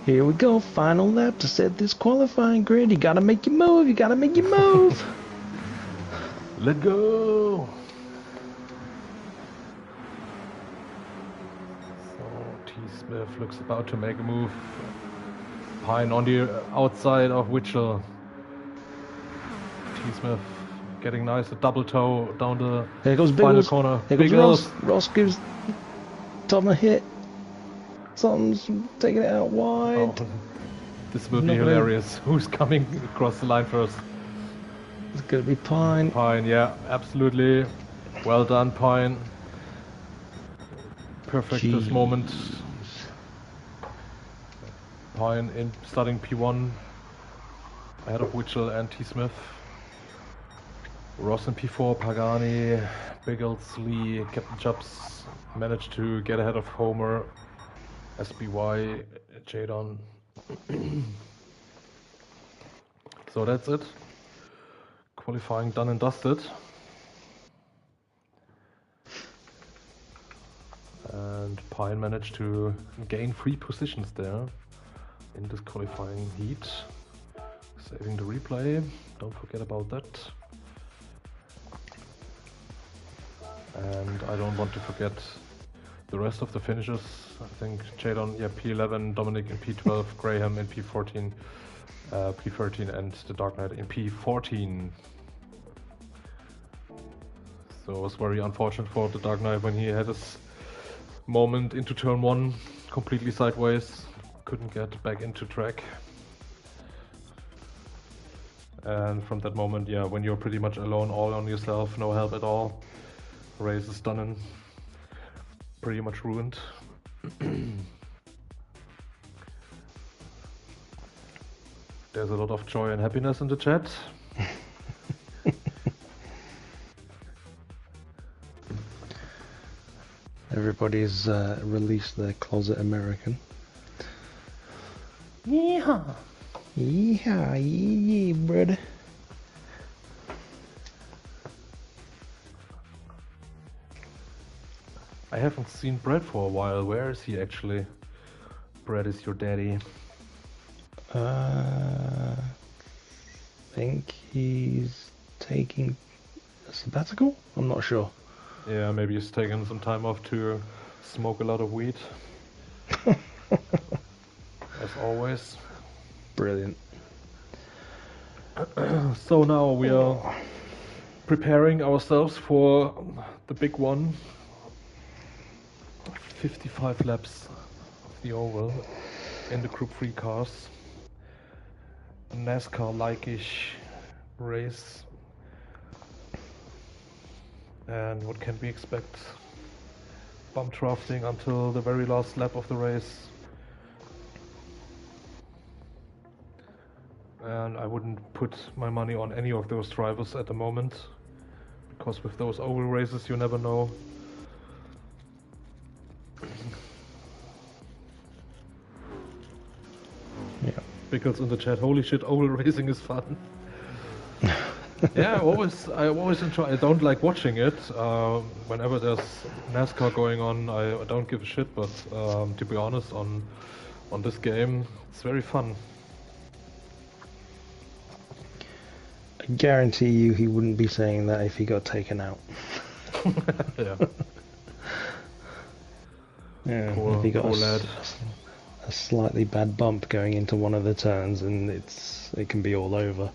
Here we go, final lap to set this qualifying grid. You gotta make your move, you gotta make your move. Let go! So T. Smith looks about to make a move. Pine on the outside of Mitchell. T. Smith getting nice, a double toe down the Here goes final Biggles. corner. Here goes Biggles. Ross. Ross gives Tom a hit. Tom's taking it out wide. Oh, this will be hilarious. Who's coming across the line first? It's gonna be Pine. Pine, yeah, absolutely. Well done, Pine. Perfect this moment. Pine in starting P1 ahead of Mitchell and T. Smith. Ross in P4, Pagani, Biggles, Lee, Captain Chubbs managed to get ahead of Homer, SBY, Jadon. So that's it. Qualifying done and dusted. And Pine managed to gain 3 positions there in this qualifying heat. Saving the replay, don't forget about that. And I don't want to forget the rest of the finishes. I think Jadon, yeah, P11, Dominic in P12, Graham in P14, P13, and the Dark Knight in P14. So it was very unfortunate for the Dark Knight when he had his moment into turn 1, completely sideways, couldn't get back into track. And from that moment, yeah, when you're pretty much alone, all on yourself, no help at all, race is done and pretty much ruined. There's a lot of joy and happiness in the chat. Everybody's released their closet American. Yeehaw! Yeehaw, yeah, brother. I haven't seen Brad for a while. Where is he actually? Brad is your daddy. I think he's taking a sabbatical? I'm not sure. Yeah, maybe he's taken some time off to smoke a lot of weed. As always. Brilliant. So now we are preparing ourselves for the big one. 55 laps of the oval in the Group 3 cars. A NASCAR-like-ish race. And what can we expect? Bump drafting until the very last lap of the race. And I wouldn't put my money on any of those drivers at the moment, because with those oval races you never know. Yeah. Biggles in the chat, holy shit, oval racing is fun. Yeah, I always enjoy. I don't like watching it. Whenever there's NASCAR going on, I don't give a shit. But to be honest, on this game, it's very fun. I guarantee you he wouldn't be saying that if he got taken out. Yeah. Yeah, Poor, if he got poor lad. a slightly bad bump going into one of the turns, and it can be all over.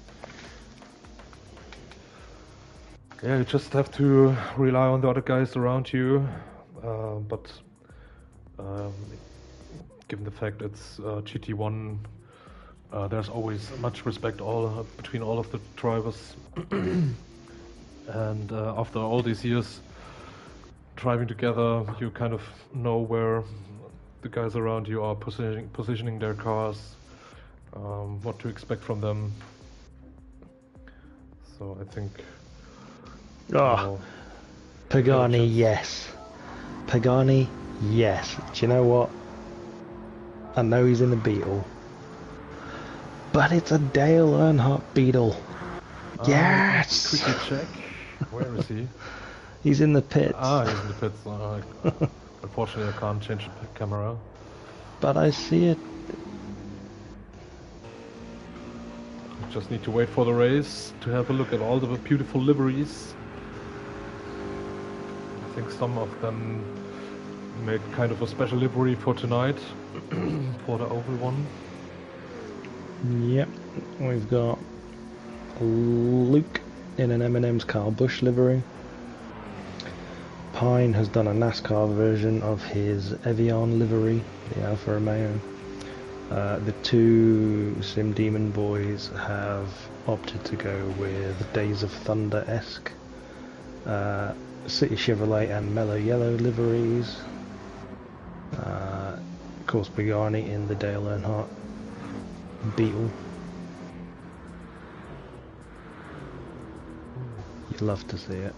Yeah, you just have to rely on the other guys around you, but given the fact it's GT1, there's always much respect between all of the drivers. And after all these years driving together, you kind of know where the guys around you are positioning their cars, what to expect from them. So I think... Oh, Pagani, yes. Pagani, yes. Do you know what? I know he's in the Beetle. But it's a Dale Earnhardt Beetle. Yes! Quickly check. Where is he? He's in the pits. Ah, he's in the pits. Unfortunately, I can't change the camera. But I see it. Just need to wait for the race to have a look at all the beautiful liveries. I think some of them make kind of a special livery for tonight, for the oval one. Yep, we've got Luke in an M&M's Kyle Busch livery. Pine has done a NASCAR version of his Evian livery, the Alfa Romeo. The two Sim Demon boys have opted to go with Days of Thunder-esque City Chevrolet and Mellow Yellow liveries. Of course, Pagani in the Dale Earnhardt Beetle. You'd love to see it.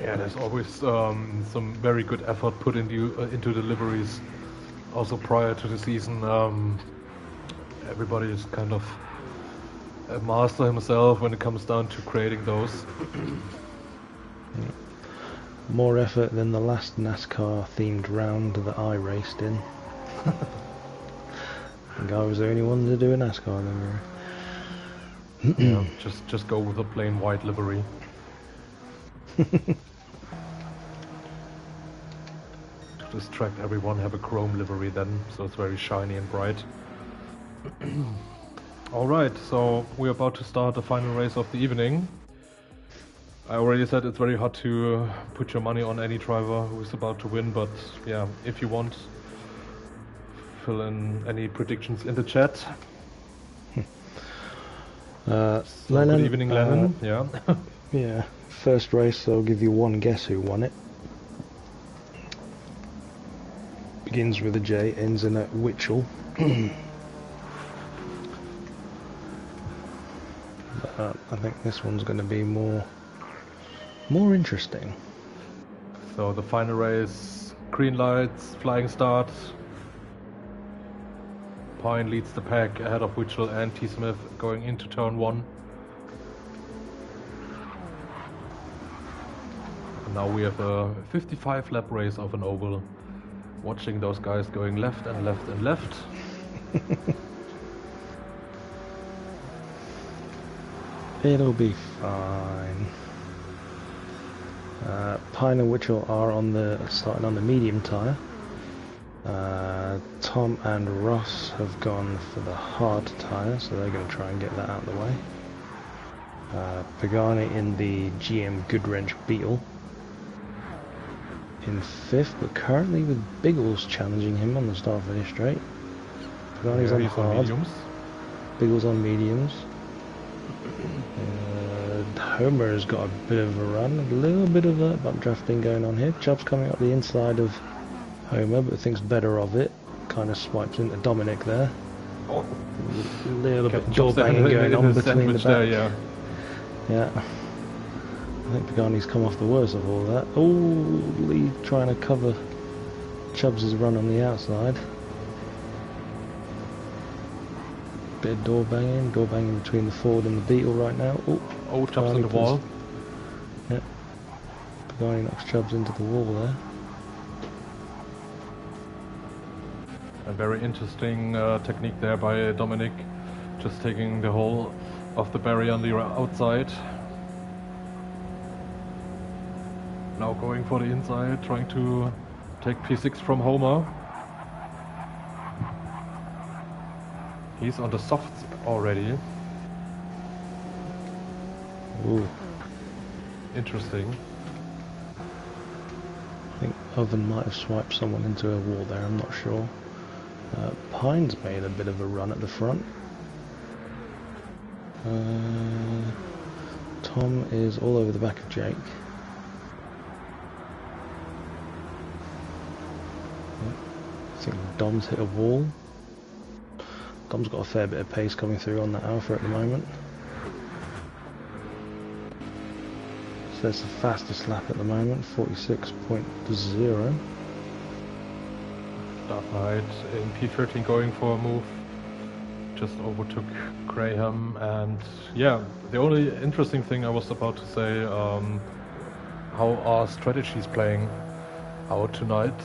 Yeah, there's always some very good effort put into the liveries. Also prior to the season, everybody is kind of a master himself when it comes down to creating those. More effort than the last NASCAR themed round that I raced in. I think I was the only one to do a NASCAR livery. Yeah, just go with a plain white livery. To distract everyone, have a chrome livery then, so it's very shiny and bright. Alright, so we're about to start the final race of the evening. I already said it's very hard to put your money on any driver who's about to win, but yeah, if you want, fill in any predictions in the chat. Lennon, good evening, Lennon. Yeah. Yeah, first race, I'll give you one guess who won it. Begins with a J, ends in a Witchell. I think this one's going to be more interesting. So the final race, green lights, flying start. Pine leads the pack ahead of Witchell and T. Smith going into turn 1. And now we have a 55 lap race of an oval. Watching those guys going left and left and left. It'll be fine. Pine and Witchell are starting on the medium tyre. Tom and Ross have gone for the hard tyre, so they're going to try and get that out of the way. Pagani in the GM Goodwrench Beetle in 5th, but currently with Biggles challenging him on the start-finish straight. Pagani's on hard. Biggles on mediums. Homer has got a bit of a run, a little bit of a bump drafting going on here. Chubb's coming up the inside of Homer, but thinks better of it. Kind of swipes into Dominic there. A little bit door banging going on between the back. There, yeah. Yeah. I think Pagani's come off the worst of all that. Oh, Lee trying to cover Chubbs' run on the outside. Bit of door banging between the Ford and the Beetle right now. Oh, Chubbs in the wall. Yeah. Pagani knocks Chubbs into the wall there. A very interesting technique there by Dominic, just taking the whole of the barrier on the outside. Now going for the inside, trying to take P6 from Homer. He's on the softs already. Ooh. Interesting. I think Oven might have swiped someone into a wall there, I'm not sure. Pine's made a bit of a run at the front. Tom is all over the back of Jake. I think Dom's hit a wall. Dom's got a fair bit of pace coming through on that Alpha at the moment. So that's the fastest lap at the moment, 46.0. Dark Knight in P13 going for a move. Just overtook Graham, and yeah, the only interesting thing I was about to say, how our strategy is playing out tonight.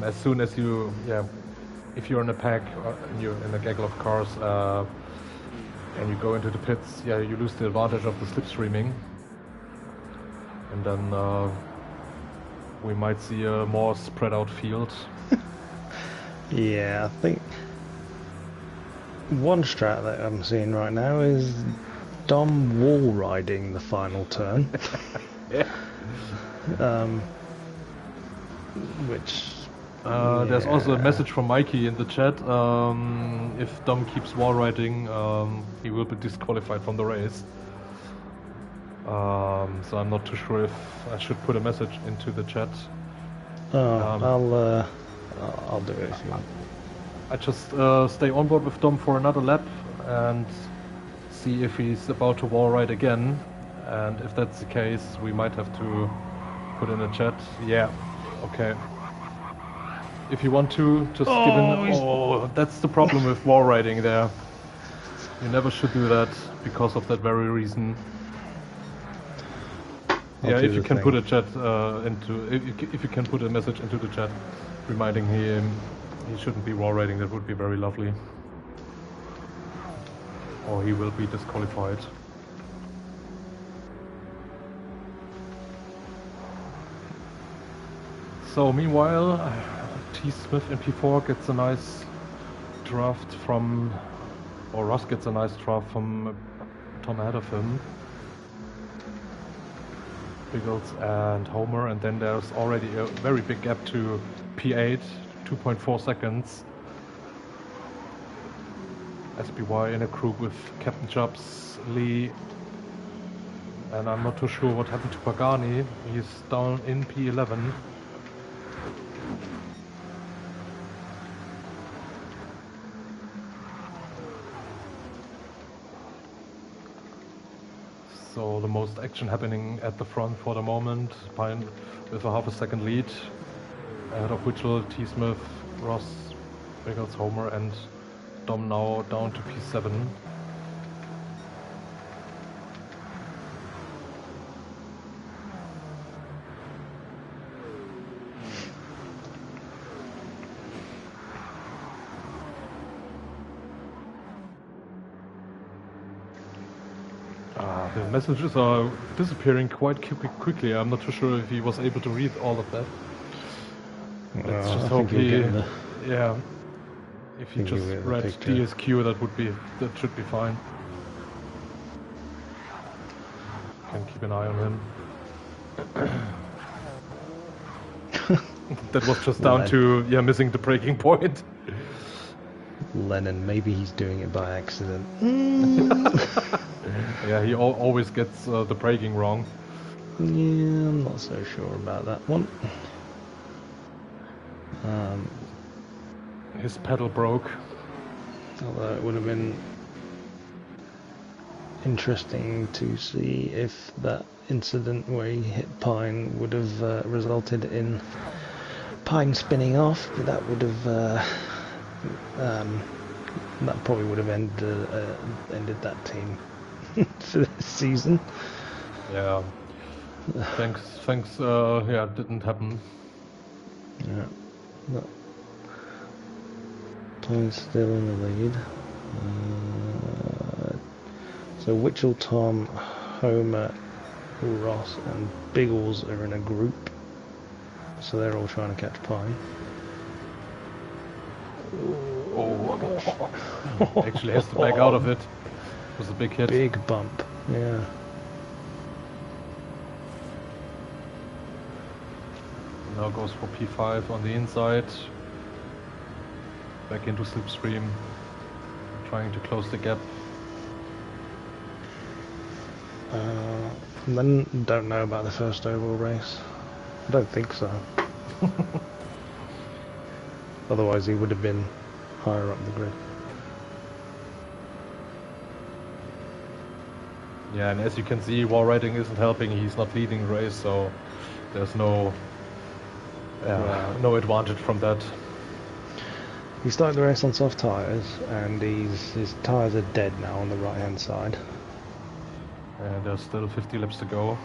As soon as you, if you're in a pack, and you're in a gaggle of cars, and you go into the pits, you lose the advantage of the slipstreaming, and then we might see a more spread out field. Yeah, I think one strat that I'm seeing right now is Dom wall riding the final turn. Yeah. Which there's also a message from Mikey in the chat. If Dom keeps wall riding, he will be disqualified from the race. So I'm not too sure if I should put a message into the chat. I'll do it if you want. I just stay on board with Dom for another lap and see if he's about to wall ride again. And if that's the case, we might have to put in a chat. Yeah, okay. If you want to, just give in. Oh, that's the problem with wall riding there. You never should do that because of that very reason. If you can put a chat if you can put a message into the chat reminding him he shouldn't be wall riding, that would be very lovely. Or he will be disqualified. So meanwhile, T. Smith in P4 gets a nice draft from, or Ross gets a nice draft from Tom ahead of him. Biggles and Homer, and then there's already a very big gap to P8, 2.4 seconds. SPY in a group with Captain Jobs, Lee, and I'm not too sure what happened to Pagani. He's down in P11. So the most action happening at the front for the moment. Pine with a half a second lead. Ahead of Mitchell, T. Smith, Ross, Biggles, Homer, and Dom now down to P7. The messages are disappearing quite quickly. I'm not too sure if he was able to read all of that. Let's just hope he... Yeah. If he just read DSQ, that should be fine. Can keep an eye on him. That was just down to missing the breaking point. Lennon, maybe he's doing it by accident. Yeah, he always gets the braking wrong. Yeah, I'm not so sure about that one. His pedal broke. Although it would have been interesting to see if that incident where he hit Pine would have resulted in Pine spinning off. That would have that probably would have ended that team for this season. Yeah. Thanks. It didn't happen. Yeah. No. Pine's still in the lead. So Witchell, Tom, Homer, Ross, and Biggles are in a group. So they're all trying to catch Pine. Oh, actually has to back out of it. It was a big hit. Big bump, yeah. Now goes for P5 on the inside. Back into slipstream. Trying to close the gap. Then don't know about the first oval race. I don't think so. Otherwise he would have been higher up the grid. Yeah, and as you can see, wall riding isn't helping. He's not leading the race, so there's no Right. no advantage from that. He started the race on soft tyres, and his tyres are dead now on the right hand side. And there's still 50 laps to go.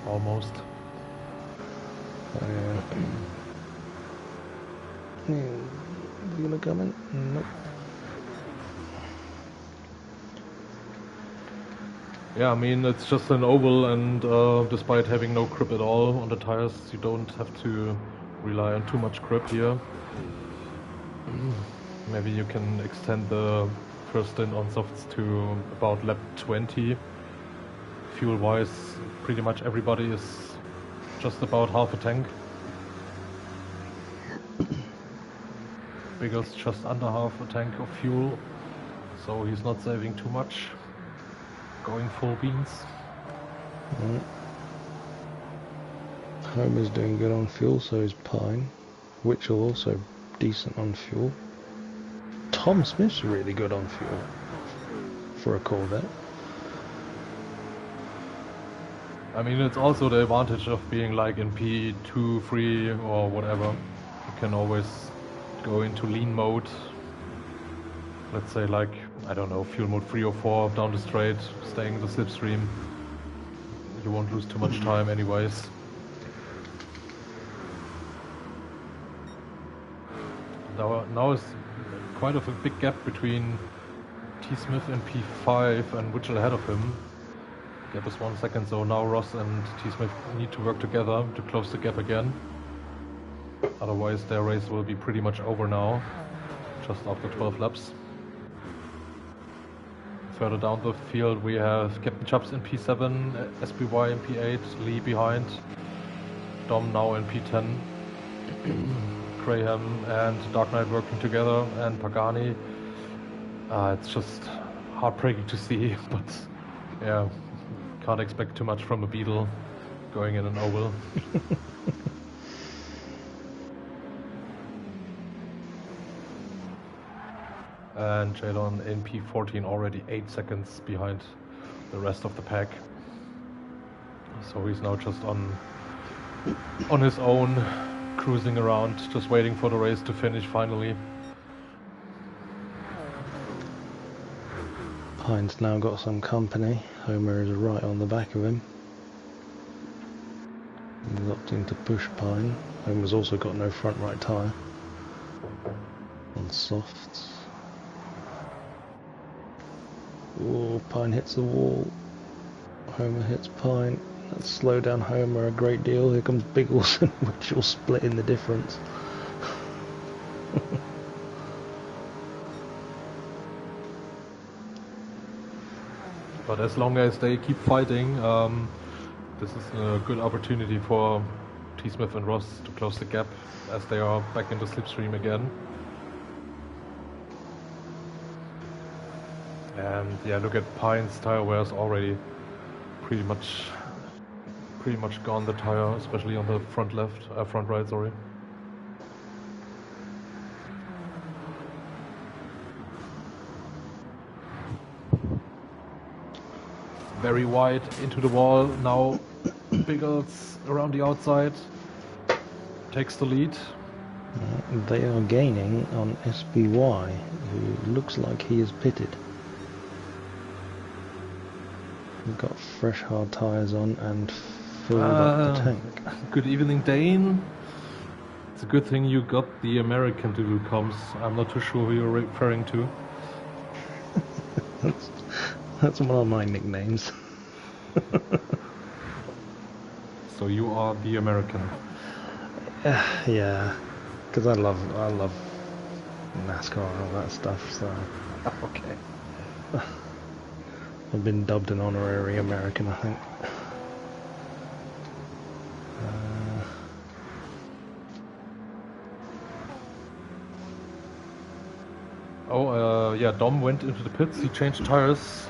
Almost. You gonna come in? Nope. Yeah, I mean, it's just an oval, and despite having no grip at all on the tires, you don't have to rely on too much grip here. Maybe you can extend the first stint on softs to about lap 20. Fuel-wise, pretty much everybody is just about half a tank. Biggles just under half a tank of fuel, so he's not saving too much. Going full beans. Homer's doing good on fuel, so is Pine. Witchell also decent on fuel. Tom Smith's really good on fuel for a Corvette. I mean, it's also the advantage of being like in P2, 3 or whatever. You can always go into lean mode. Let's say like, I don't know, fuel mode 3 or 4 down the straight, staying in the slipstream. You won't lose too much time anyways. Now is quite of a big gap between T. Smith in P5 and Witchell ahead of him. Gap is 1 second, so now Ross and T. Smith need to work together to close the gap again. Otherwise their race will be pretty much over now, just after 12 laps. Further down the field we have Captain Chubbs in P7, SPY in P8, Lee behind, Dom now in P10, Graham and Dark Knight working together, and Pagani. It's just heartbreaking to see, but yeah, can't expect too much from a Beetle going in an oval. And Jalon in P14 already 8 seconds behind the rest of the pack. So he's now just on his own, cruising around, just waiting for the race to finish finally. Pine's now got some company. Homer is right on the back of him. He's opting to push Pine. Homer's also got no front right tyre on softs. Oh, Pine hits the wall. Homer hits Pine. Let's slow down Homer a great deal. Here comes Biggles and Witchell splitting the difference. But as long as they keep fighting, this is a good opportunity for T. Smith and Ross to close the gap as they are back in the slipstream again. And yeah, look at Pine's tire wear's already pretty much gone, the tire, especially on the front right, sorry. Very wide into the wall. Now Biggles around the outside takes the lead. They are gaining on SBY, who looks like he is pitted. We've got fresh hard tyres on and filled up the tank. Good evening, Dane. It's a good thing you got the American to do comms. I'm not too sure who you're referring to. That's one of my nicknames. So you are the American. Yeah, because I love NASCAR and all that stuff. So Okay. I've been dubbed an honorary American, I think. Yeah, Dom went into the pits, he changed tires.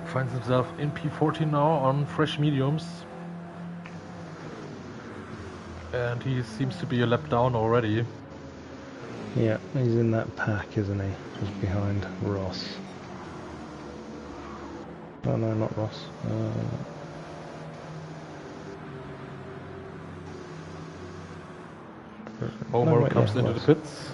Finds himself in P14 now on fresh mediums. And he seems to be a lap down already. Yeah, he's in that pack, isn't he? Just behind Ross. Oh no, not Ross. Homer wait, comes yeah, into the pits.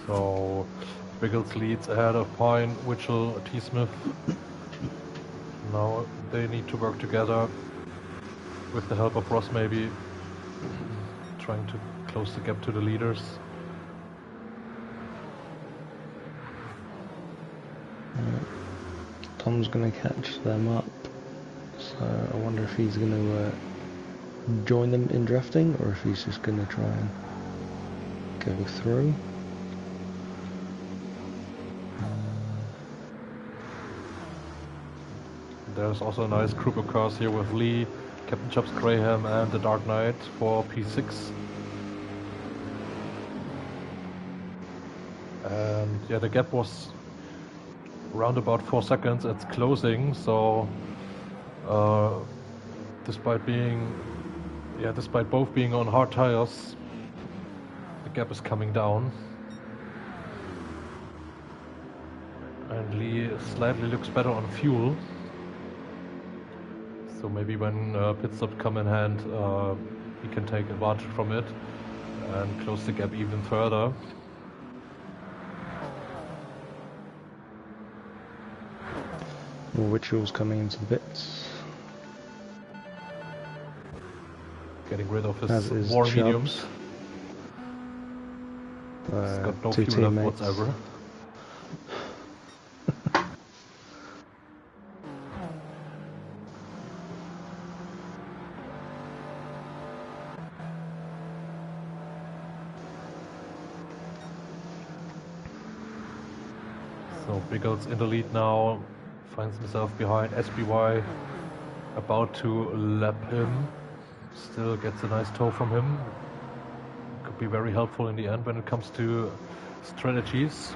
So Biggles leads ahead of Pine, Witchell, T. Smith. Now they need to work together with the help of Ross, maybe trying to close the gap to the leaders. Tom's going to catch them up, so I wonder if he's going to join them in drafting, or if he's just going to try and go through. There's also a nice group of cars here with Lee, Captain Chubbs Graham and the Dark Knight for P6. And yeah, the gap was around about 4 seconds. It's closing, so despite both being on hard tires, the gap is coming down. And Lee slightly looks better on fuel. So maybe when pit stops come in hand, he can take advantage from it and close the gap even further. More rituals coming into the pits. Getting rid of his war mediums. He's got no fuel left whatsoever. So Biggles in the lead now, finds himself behind SBY, about to lap him, still gets a nice tow from him. Could be very helpful in the end when it comes to strategies.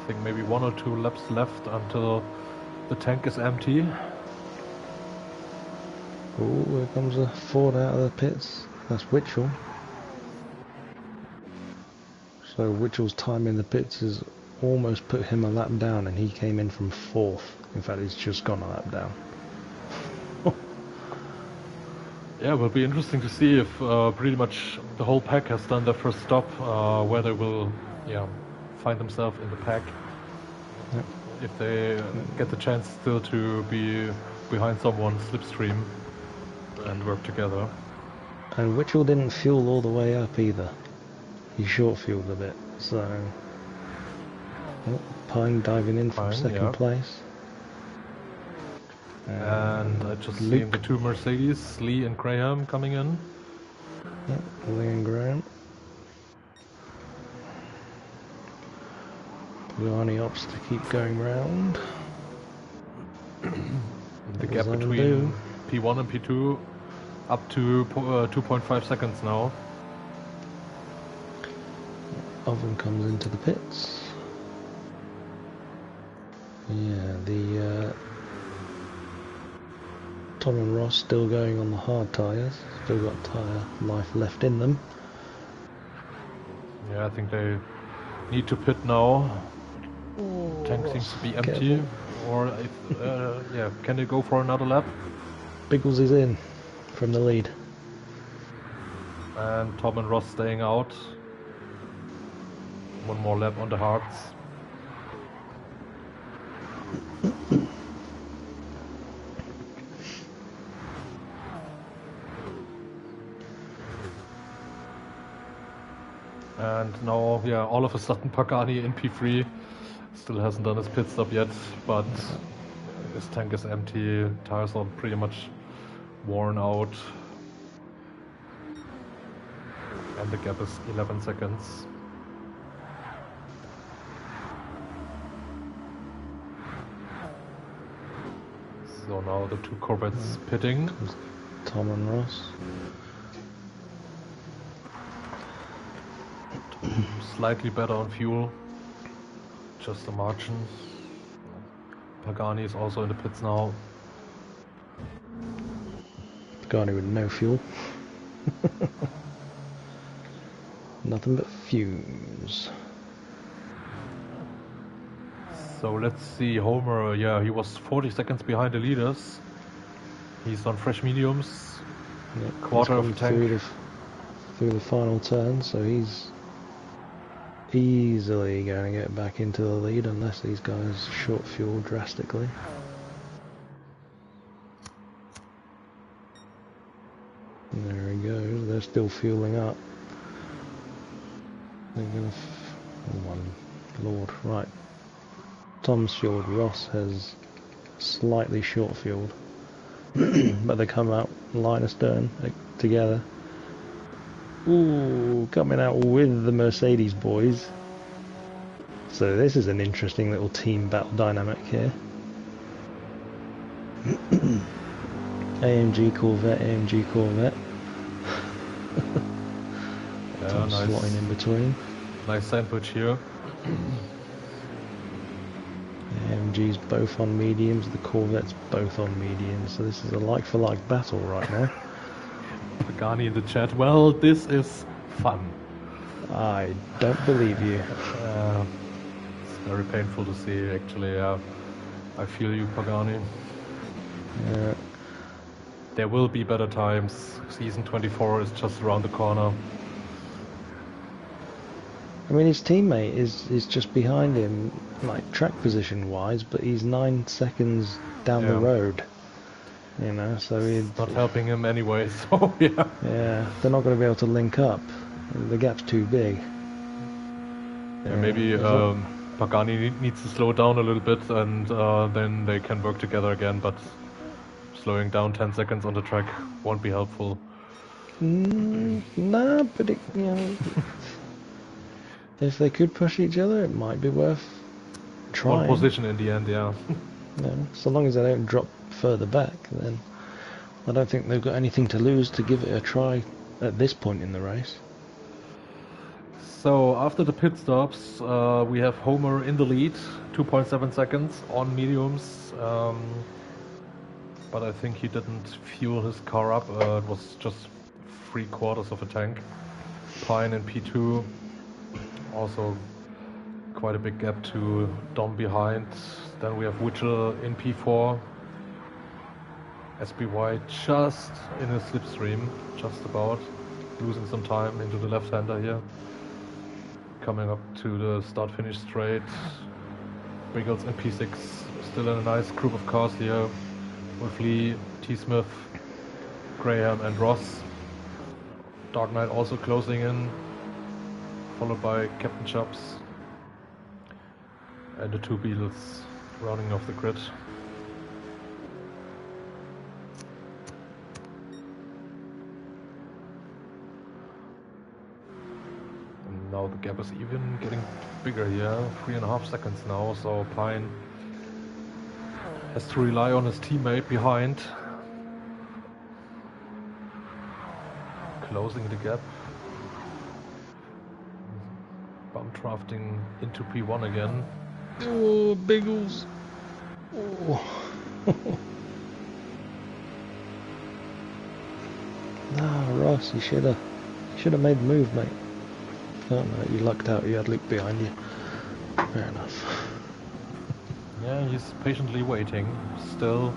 I think maybe 1 or 2 laps left until the tank is empty. Oh, here comes a Ford out of the pits. That's Witchell. So Witchell's time in the pits has almost put him a lap down, and he came in from 4th. In fact, he's just gone a lap down. Yeah, it will be interesting to see if pretty much the whole pack has done their first stop, where they will find themselves in the pack. Yep. If they get the chance still to be behind someone slipstream and work together. And Witchell didn't fuel all the way up either. He short fueled a bit, so Pine diving in from second place. And I just see the 2 Mercedes, Lee and Graham, coming in. Yep, Lee and Graham. Pagani opts to keep going round. The gap between P1 and P2 up to 2.5 seconds now. Oven comes into the pits. Yeah, the Tom and Ross still going on the hard tyres. Still got tyre life left in them. Yeah, I think they need to pit now. Tank seems to be empty. Careful. Or if, can they go for another lap? Biggles is in from the lead. And Tom and Ross staying out. 1 more lap on the hards. And now, all of a sudden Pagani in P3 still hasn't done his pit stop yet, but his tank is empty, tires are pretty much worn out, and the gap is 11 seconds. So now the 2 Corvettes pitting. Tom and Ross. Slightly better on fuel, just a margin. Pagani is also in the pits now. Pagani with no fuel. Nothing but fumes. So let's see, Homer, yeah, he was 40 seconds behind the leaders. He's on fresh mediums, Yep, quarter of a tank. Through the final turn, so he's easily going to get back into the lead unless these guys short fuel drastically. And there he goes, they're still fueling up. They're going to... oh my lord, right. Tom's fueled, Ross has slightly short fueled. But they come out line astern together. Ooh, coming out with the Mercedes boys. So this is an interesting little team battle dynamic here. AMG Corvette, AMG Corvette. Yeah, nice. Slotting in between. Nice sandwich here. AMG's both on mediums, the Corvette's both on mediums, so this is a like-for-like battle right now. Pagani in the chat, well, this is fun. I don't believe you. It's very painful to see, actually. I feel you, Pagani. Yeah. There will be better times. Season 24 is just around the corner. I mean, his teammate is just behind him, like track position wise, but he's 9 seconds down the road. You know, so he's not helping him anyway. So yeah. Yeah, they're not going to be able to link up. The gap's too big. Yeah, maybe Pagani needs to slow down a little bit, and then they can work together again. But slowing down 10 seconds on the track won't be helpful. Nah, but it, you know, if they could push each other, it might be worth trying. One position in the end, yeah. Yeah, so long as they don't drop further back, then I don't think they've got anything to lose to give it a try at this point in the race. So after the pit stops, we have Homer in the lead, 2.7 seconds on mediums. But I think he didn't fuel his car up. It was just 3/4 of a tank. Pine in P2. Also quite a big gap to Dom behind. Then we have Witchell in P4. SBY just in a slipstream, just about. Losing some time into the left-hander here. Coming up to the start-finish straight. Briggles in P6. Still in a nice group of cars here. With Lee, T. Smith, Graham and Ross. Dark Knight also closing in. Followed by Captain Chubbs. And the two Beatles rounding off the grid. And now the gap is even getting bigger here, 3.5 seconds now, so Pine has to rely on his teammate behind. Closing the gap. Bump drafting into P1 again. Oh, Biggles! Oh. Nah, Ross, you should have made the move, mate. Oh no, you lucked out. You had Luke behind you. Fair enough. Yeah, he's patiently waiting. Still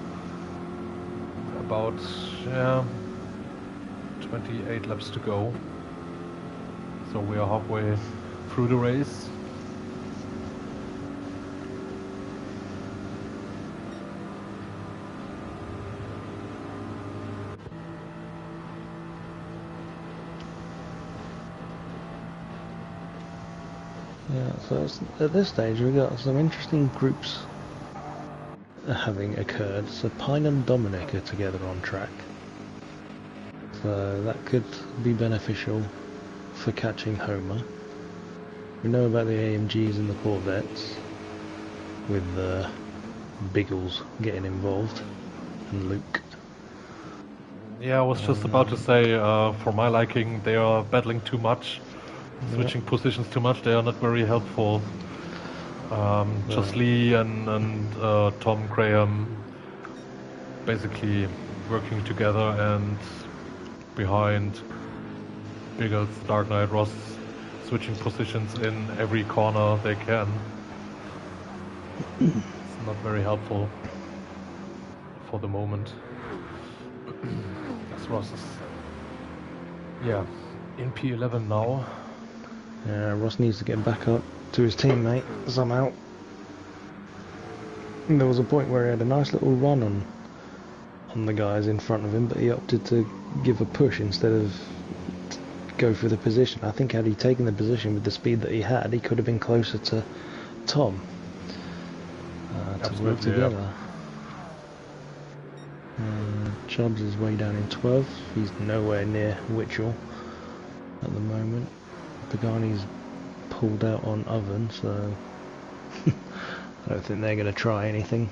about 28 laps to go. So we are halfway through the race. Yeah, so at this stage we've got some interesting groups having occurred. So Pine and Dominic are together on track. So that could be beneficial for catching Homer. We know about the AMGs and the Corvettes, with Biggles getting involved, and Luke. Yeah, I was just about to say, for my liking, they are battling too much, switching positions too much. They are not very helpful. Just Lee and Tom Graham basically working together, and behind Biggles, Dark Knight, Ross switching positions in every corner they can. It's not very helpful for the moment. As Ross is, in P11 now. Yeah, Ross needs to get back up to his teammate somehow. And there was a point where he had a nice little run on the guys in front of him, but he opted to give a push instead of go for the position. I think had he taken the position with the speed that he had, he could have been closer to Tom to work together. Chubbs is way down in 12th. He's nowhere near Witchell at the moment. Pagani's pulled out on Oven, so I don't think they're going to try anything,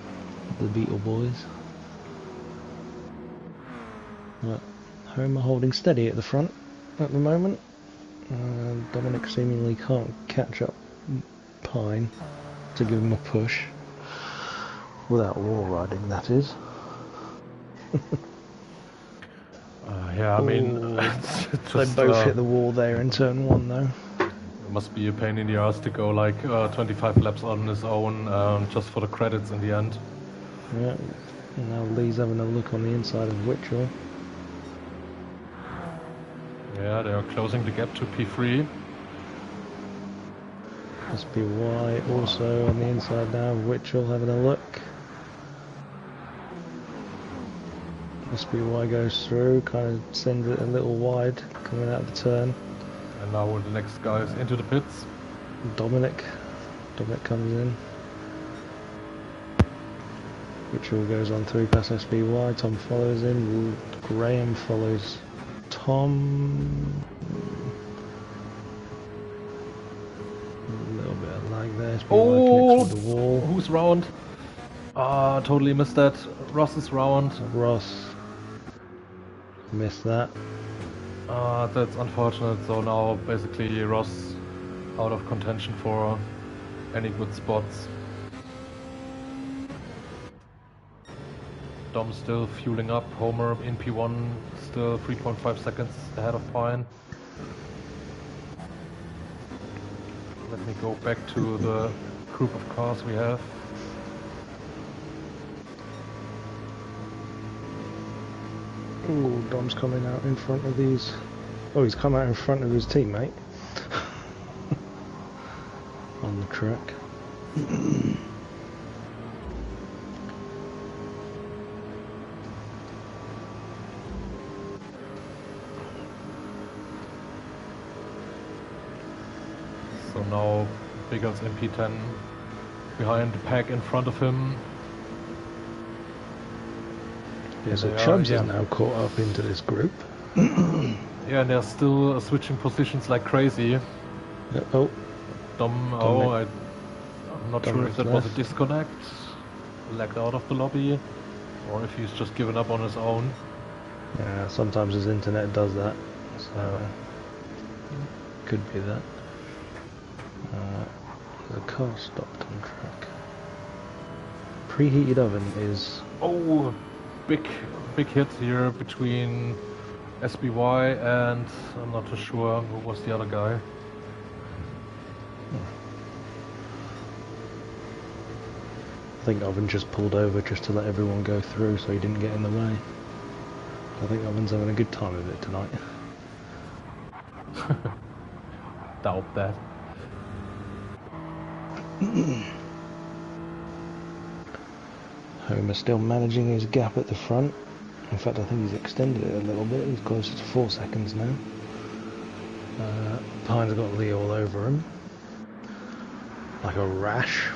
the Beetle boys. But Homer holding steady at the front at the moment. Dominic seemingly can't catch up Pine to give him a push. Without wall riding, that is. Yeah, I mean... they both hit the wall there in turn 1 though. It must be a pain in the ass to go like 25 laps on his own just for the credits in the end. Yeah, and now Lee's having a look on the inside of Witchell. Yeah, they are closing the gap to P3. SPY also on the inside now, Witchell having a look. SPY goes through, kind of sends it a little wide, coming out of the turn. And now the next guy is into the pits. Dominic comes in. Witchell goes on through past SPY, Tom follows in, Graham follows Tom. A little bit of lag there, SPY connects with the wall. Who's round? Ah, totally missed that. Ross is round. Ross missed that. That's unfortunate. So now basically Ross out of contention for any good spots. Dom still fueling up. Homer in P1 still 3.5 seconds ahead of Pine. Let me go back to the group of cars we have. Ooh, Dom's coming out in front of these. Oh, he's come out in front of his teammate on the track. So now Biggles in P10 behind the pack in front of him. Yeah, so Chubbs is now caught up into this group. Yeah, and they're still switching positions like crazy. Yeah, oh. Dom, I'm not sure if that was a disconnect, lagged out of the lobby, or if he's just given up on his own. Yeah, sometimes his internet does that, so could be that. The car stopped on track. Preheated oven is... Oh, big hit here between SBY and I'm not too sure who was the other guy. I think Oven just pulled over just to let everyone go through so he didn't get in the way. I think Oven's having a good time of it tonight. Doubt that. Homer's still managing his gap at the front. In fact, I think he's extended it a little bit. He's closer to 4 seconds now. Pine's got Lee all over him. Like a rash.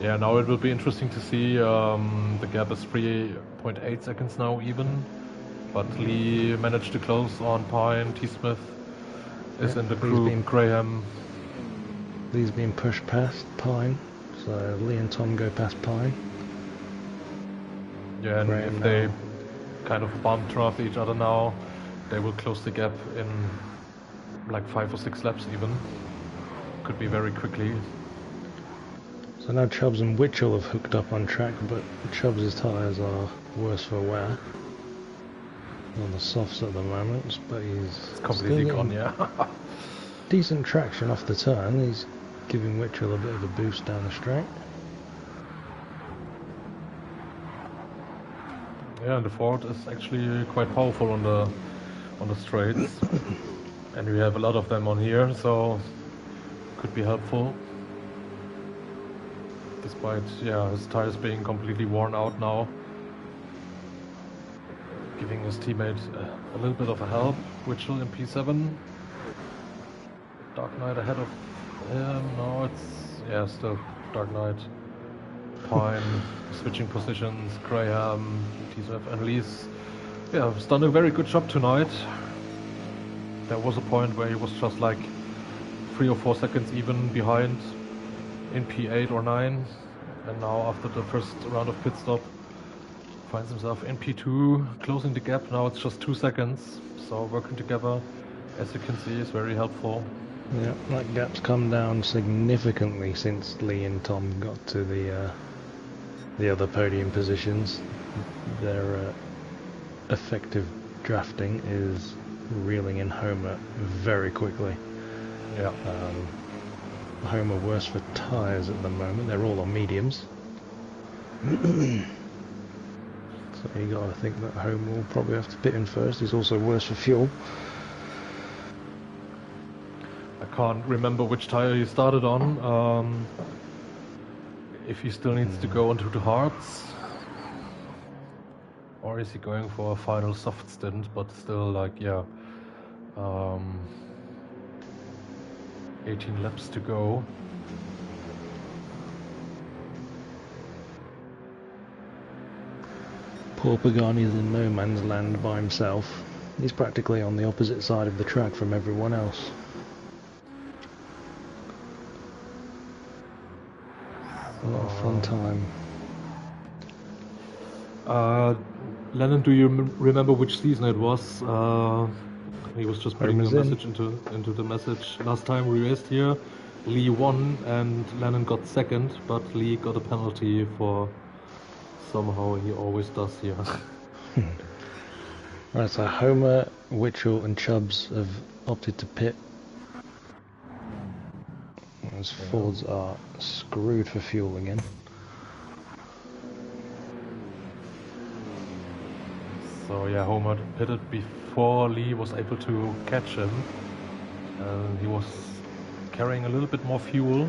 Yeah, now it will be interesting to see. The gap is 3.8 seconds now even. But Lee managed to close on Pine. T-Smith is in the group. Graham. Lee's being pushed past Pine. So Lee and Tom go past Pine. Yeah, and if they kind of bump draft each other now, they will close the gap in like 5 or 6 laps even. Could be very quickly. So now Chubbs and Witchell have hooked up on track, but Chubbs' tyres are worse for wear. on the softs at the moment, but he's It's completely still gone, getting yeah. decent traction off the turn. He's giving Witchell a bit of a boost down the straight. Yeah, and the Ford is actually quite powerful on the straights, and we have a lot of them on here, so could be helpful. Despite his tires being completely worn out now, giving his teammate a little bit of a help. Witchell in P7. Dark Knight ahead of him. No, it's still Dark Knight. Pine switching positions. Graham, TSF, and Lee's has done a very good job tonight. There was a point where he was just like 3 or 4 seconds even behind in P8 or 9, and now after the first round of pit stop finds himself in P2, closing the gap. Now it's just 2 seconds, so working together, as you can see, is very helpful. Yeah, that gap's come down significantly since Lee and Tom got to the other podium positions. Their effective drafting is reeling in Homer very quickly. Yeah. Homer worse for tyres at the moment. They're all on mediums. So you got to think that Homer will probably have to pit in first. He's also worse for fuel. I can't remember which tire he started on. If he still needs to go onto the hards, or is he going for a final soft stint, but still 18 laps to go. Poor Pagani's in no man's land by himself. He's practically on the opposite side of the track from everyone else. What a fun time. Lennon, do you remember which season it was? He was just putting the message into the message. Last time we raced here, Lee won and Lennon got second, but Lee got a penalty for somehow he always does here. Right, so Homer, Witchell and Chubbs have opted to pit. As Fords are screwed for fuel again. So yeah, Homer pitted before Lee was able to catch him. He was carrying a little bit more fuel.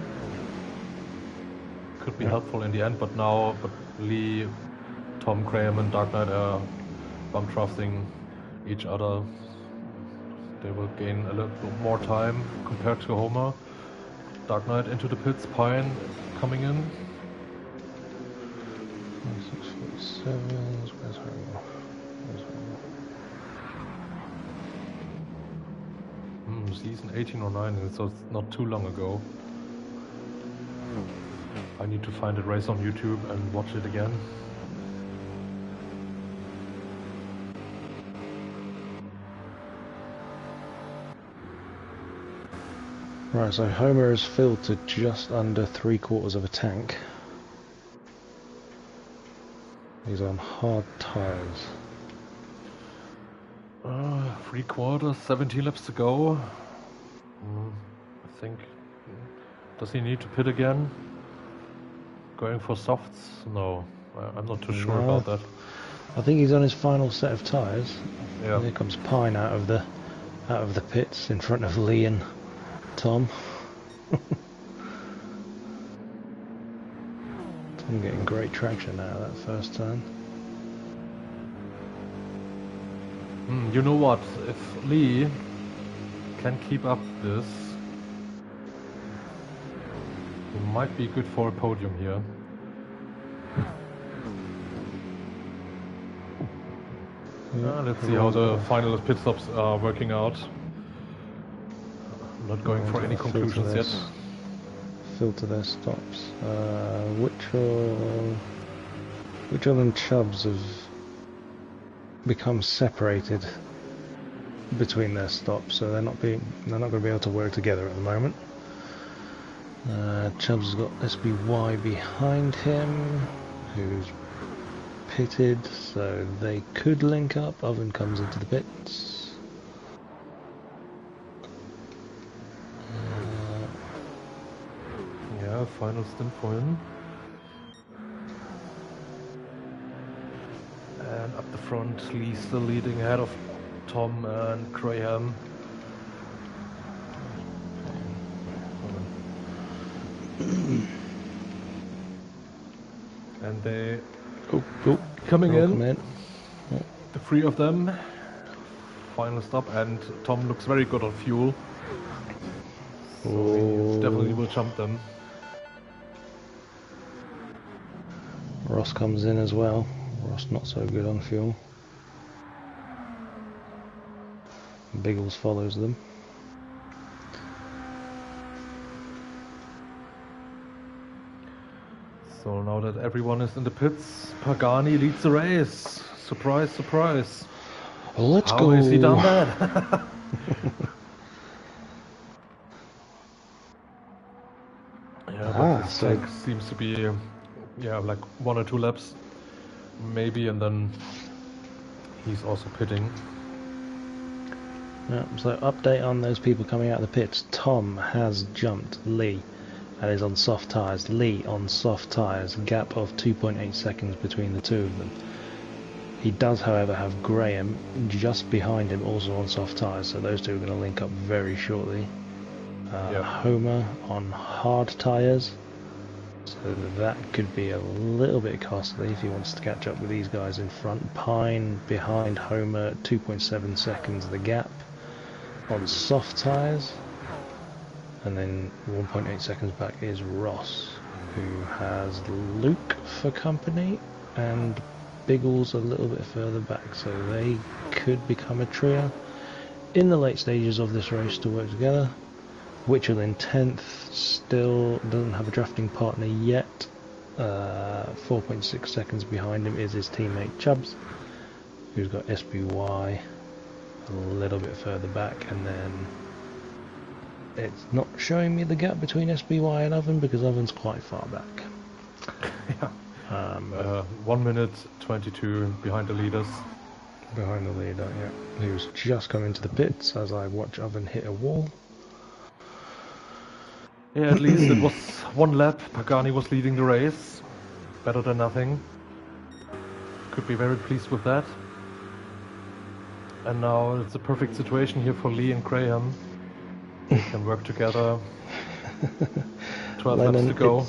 Could be helpful in the end, but Lee, Tom, Graham and Dark Knight are bump drafting each other. They will gain a little bit more time compared to Homer. Dark Knight into the pits, Pine coming in. 647, where's Homer? Season 18 or 9, so it's not too long ago. I need to find a race on YouTube and watch it again. Right, so Homer is filled to just under 3/4 of a tank. He's on hard tyres. 3/4, 17 laps to go. I think. Does he need to pit again? Going for softs? No, I'm not too sure about that. I think he's on his final set of tyres. Yeah. And here comes Pine out of the pits in front of Lee and Tom. Tom getting great traction out of that first turn. You know what? If Lee can keep up this, he might be good for a podium here. Let's see how the final pit stops are working out. I'm not going for any conclusions yet. Filter their stops. Which of them Chubbs have become separated between their stops, so they're not going to be able to work together at the moment. Chubbs has got SBY behind him, who's pitted, so they could link up. Oven comes into the pits. Yeah, final stint for him. And up the front, Lee still leading ahead of Tom and Graham. And they coming in. The three of them. Final stop, and Tom looks very good on fuel. So he definitely will jump them. Ross comes in as well. Ross not so good on fuel. Biggles follows them. So now that everyone is in the pits, Pagani leads the race. Surprise, surprise. Let's go. How has he done that? Yeah, but his tank seems to be, like 1 or 2 laps, maybe, and then he's also pitting. Yeah, so update on those people coming out of the pits. Tom has jumped Lee and is on soft tyres. Lee on soft tyres, gap of 2.8 seconds between the two of them. He does, however, have Graham just behind him, also on soft tyres, so those two are going to link up very shortly. Homer on hard tyres, so that could be a little bit costly if he wants to catch up with these guys in front. Pine behind Homer, 2.7 seconds the gap on soft tyres, and then 1.8 seconds back is Ross, who has Luke for company and Biggles a little bit further back, so they could become a trio in the late stages of this race to work together. Witchell in 10th, still doesn't have a drafting partner yet. 4.6 seconds behind him is his teammate Chubbs, who's got SBY a little bit further back, and then it's not showing me the gap between SBY and Oven because Oven's quite far back. Yeah. 1 minute 22 behind the leaders. Behind the leader, yeah. Who's just come into the pits as I watch Oven hit a wall. Yeah, at least it was 1 lap. Pagani was leading the race. Better than nothing. Could be very pleased with that. And now it's a perfect situation here for Lee and Graham. They can work together. 12 laps to go.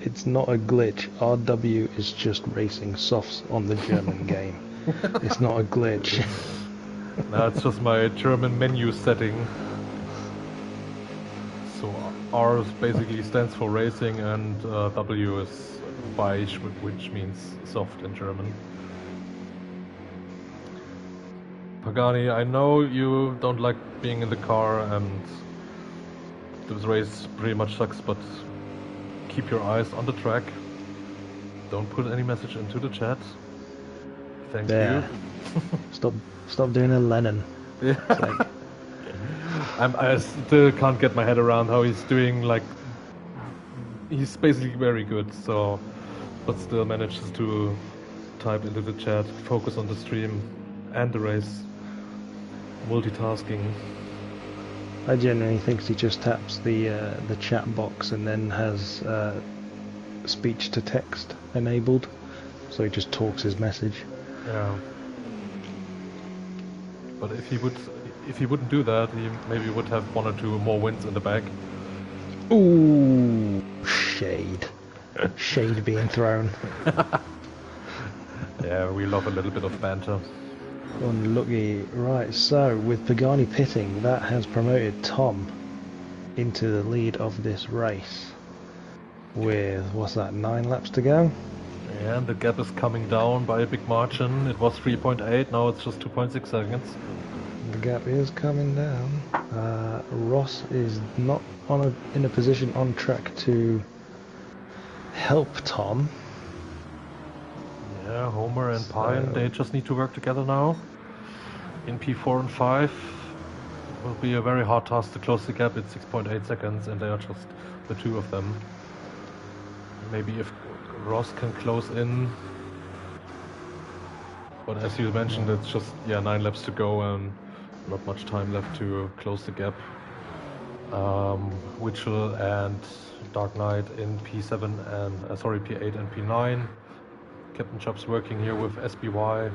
It's not a glitch. RW is just racing softs on the German game. It's not a glitch. No, it's just my German menu setting. So R basically stands for racing, and W is weich, which means soft in German. Pagani, I know you don't like being in the car, and this race pretty much sucks, but keep your eyes on the track. Don't put any message into the chat. Thank you. Stop doing a Lennon. Yeah. Like, I still can't get my head around how he's doing. Like, he's basically very good, so, but still manages to type into the chat, focus on the stream and the race, multitasking. I genuinely think he just taps the chat box and then has speech to text enabled, so he just talks his message. Yeah. But if he wouldn't do that, he maybe would have 1 or 2 more wins in the bag. Ooh, shade. Shade being thrown. Yeah, we love a little bit of banter. Unlucky. Right, so with Pagani pitting, that has promoted Tom into the lead of this race. With, what's that, 9 laps to go? Yeah, and the gap is coming down by a big margin. It was 3.8, now it's just 2.6 seconds. The gap is coming down. Ross is not in a position on track to help Tom. Yeah, Homer and Pine, they just need to work together now. In P4 and 5, it will be a very hard task to close the gap at 6.8 seconds, and they are just the 2 of them. Maybe if Ross can close in But as you mentioned, it's just 9 laps to go and not much time left to close the gap. Witchell and Dark Knight in P7 and P8 and P9. Captain Chubb's working here with SBY,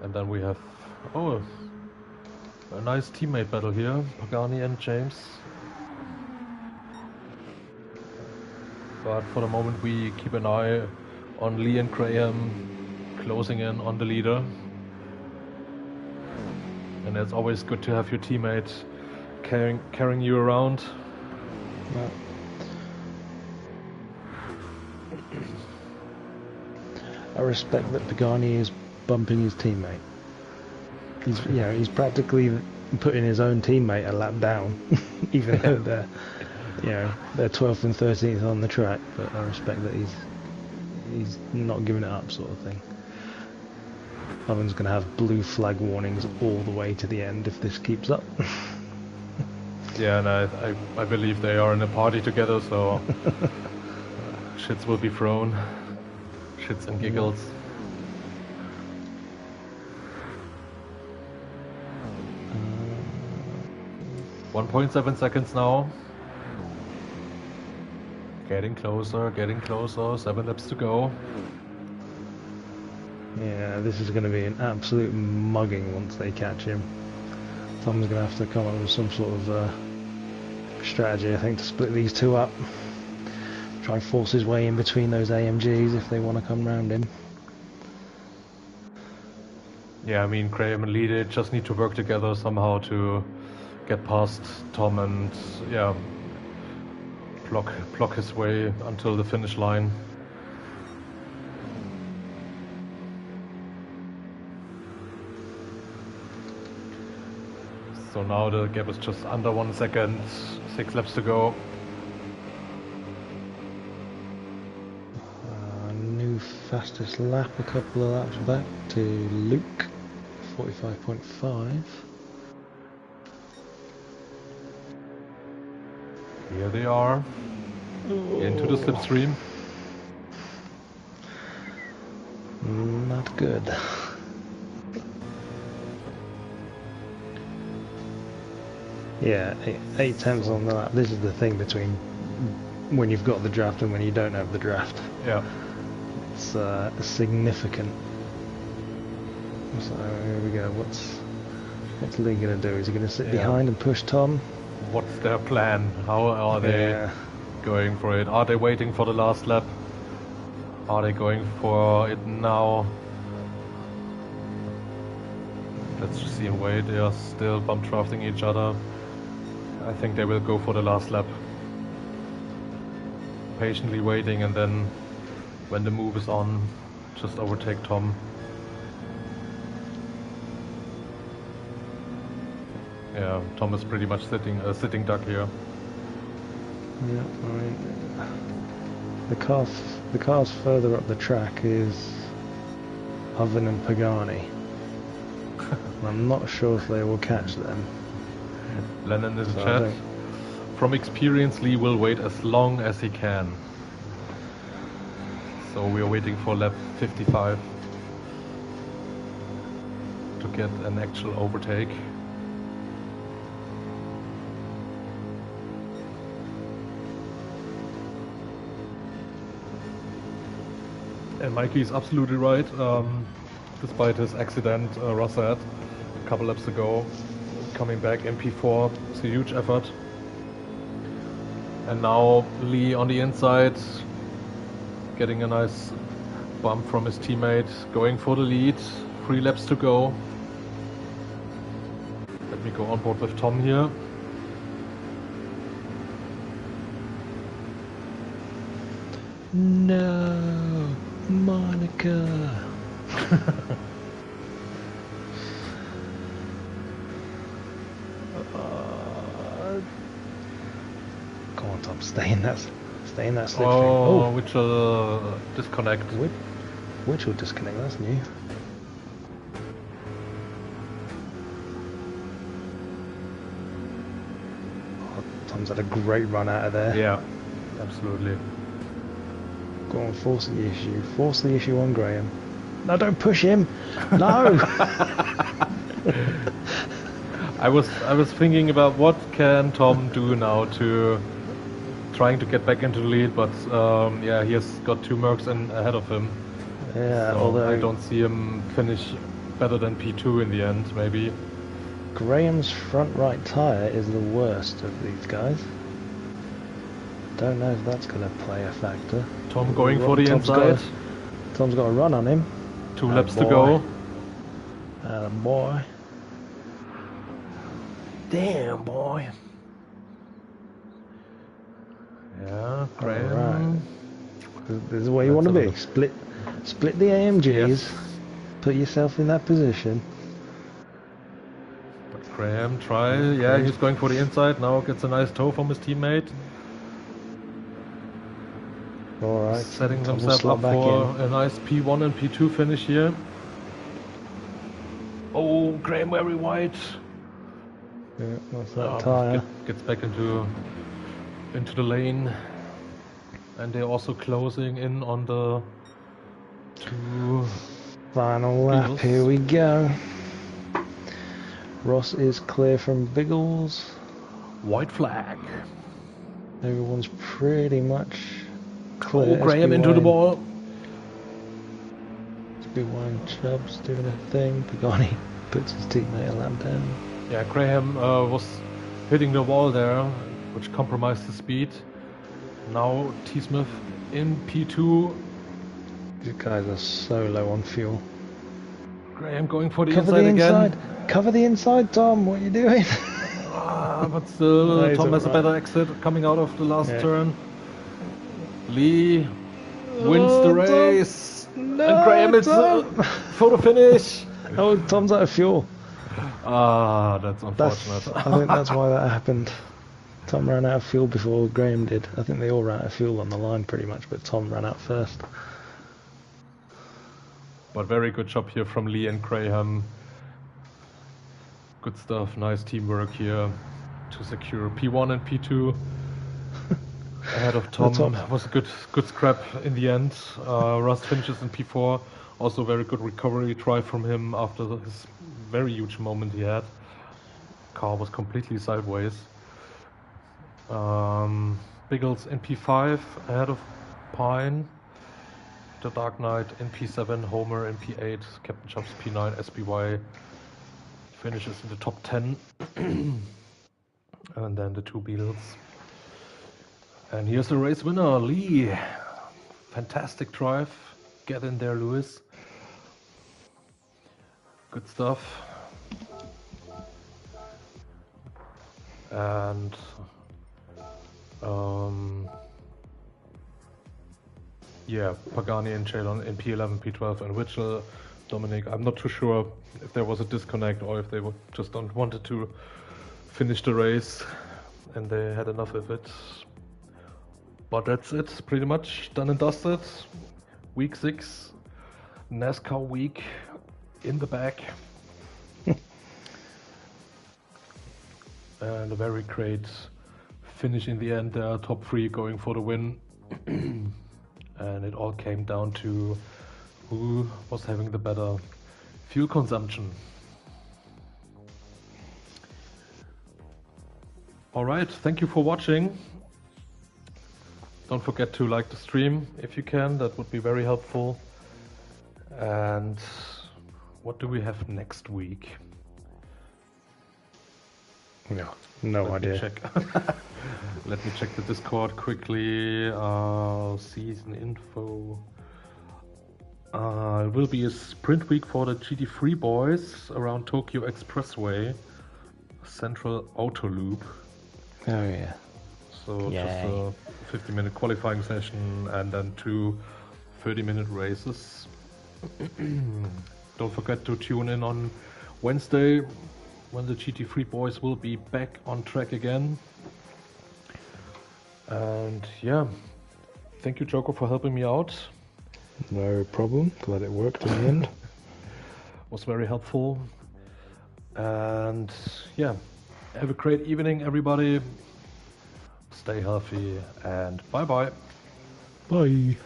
and then we have a nice teammate battle here, Pagani and James. But for the moment we keep an eye on Lee and Graham closing in on the leader. And it's always good to have your teammate carrying you around. Yeah. I respect that Pagani is bumping his teammate. He's practically putting his own teammate a lap down, even though they're 12th and 13th on the track. But I respect that he's not giving it up, sort of thing. Owen's going to have blue flag warnings all the way to the end if this keeps up. Yeah, and I believe they are in a party together, so shits will be thrown. Shits and giggles. 1.7 seconds now. Getting closer, 7 laps to go. Yeah, this is going to be an absolute mugging once they catch him. Tom's going to have to come up with some sort of strategy, I think, to split these two up. Try and force his way in between those AMGs if they want to come round him. Yeah, I mean, Graham and Lee just need to work together somehow to get past Tom and, block his way until the finish line. So now the gap is just under 1 second, 6 laps to go. New fastest lap a couple of laps back to Luke, 45.5. Here they are, into the slipstream. Not good. Yeah, 8 tenths on the lap. This is the thing between when you've got the draft and when you don't have the draft. Yeah. It's significant. So here we go. What's Lee going to do? Is he going to sit behind and push Tom? What's their plan? How are they going for it? Are they waiting for the last lap? Are they going for it now? Let's just see and wait. They are still bump drafting each other. I think they will go for the last lap. Patiently waiting, and then when the move is on, just overtake Tom. Yeah, Tom is pretty much sitting duck here. Yeah, I mean, the cars further up the track is Oven and Pagani. I'm not sure if they will catch them. Lennon in the chat. From experience, Lee will wait as long as he can. So we are waiting for lap 55 to get an actual overtake. And Mikey is absolutely right. Despite his accident, Russell had a couple laps ago, coming back in P4, it's a huge effort. And now Lee on the inside, getting a nice bump from his teammate, going for the lead, 3 laps to go. Let me go on board with Tom here. No, Monica. Come on, Tom, stay in that slipstream. Oh, which will disconnect. Which will disconnect, that's new. Oh, Tom's had a great run out of there. Yeah, absolutely. Go on, force the issue. Force the issue on Graham. No, don't push him. No. I was thinking about what can Tom do now to trying to get back into the lead, but yeah, he has got 2 Mercs ahead of him. Yeah, So although I don't see him finish better than P2 in the end, maybe. Graham's front right tyre is the worst of these guys. Don't know if that's going to play a factor. Tom going for the inside. Tom's got a run on him. 2 laps to go. Boy. Damn, boy. Yeah, Graham. Right. This is where you want to be. Split the AMGs. Yes. Put yourself in that position. But Graham yeah, he's going for the inside. Now gets a nice toe from his teammate. Alright. Setting themselves up for a nice P1 and P2 finish here. Oh, Graham very wide. Yeah, what's that tyre? Gets back into the lane. And they're also closing in on the 2 final lap. Beagles. Here we go. Ross is clear from Biggles. White flag. Everyone's pretty much clear. Oh, Graham into the ball. SB1 Chubb's doing a thing. Pagani puts his teammate a lap down. Yeah, Graham was hitting the wall there, which compromised the speed. Now T-Smith in P2. These guys are so low on fuel. Graham going for the Cover inside the inside. again. Cover the inside, Tom. What are you doing? But still, No, Tom has a right. better exit coming out of the last turn. Lee wins the race. No, and Graham is for the finish. Oh, Tom's out of fuel. That's unfortunate. I think that's why that happened. Tom ran out of fuel before Graham did. I think they all ran out of fuel on the line pretty much, but Tom ran out first. But very good job here from Lee and Graham. Good stuff, nice teamwork here to secure P1 and P2. Ahead of Tom. Was a good scrap in the end. Rust finishes in P4. Also very good recovery try from him after his very huge moment he had. Car was completely sideways. Biggles in P5 ahead of Pine. The Dark Knight in P7, Homer in P8, Captain Chubbs P9, SBY finishes in the top 10. And then the 2 Beatles. And here's the race winner, Lee. Fantastic drive. Get in there, Lewis. Good stuff. And yeah, Pagani and Chalon in P11, P12, and Witchell, Dominic. I'm not too sure if there was a disconnect or if they just don't wanted to finish the race and they had enough of it. But that's it, pretty much done and dusted. Week 6, NASCAR week in the back. And a very great finish in the end. Top 3 going for the win. And it all came down to who was having the better fuel consumption. Alright, thank you for watching. Don't forget to like the stream if you can, that would be very helpful. And what do we have next week? No idea. Check. Let me check the Discord quickly. Season info. It will be a sprint week for the GT3 boys around Tokyo Expressway, Central Auto Loop. Oh yeah. So Yay. just a 50-minute qualifying session and then 2 30-minute races. Don't forget to tune in on Wednesday when the GT3 boys will be back on track again. And yeah, thank you, Joko, for helping me out. No problem. Glad it worked in the end. Was very helpful. And yeah, have a great evening, everybody. Stay healthy and bye-bye. Bye.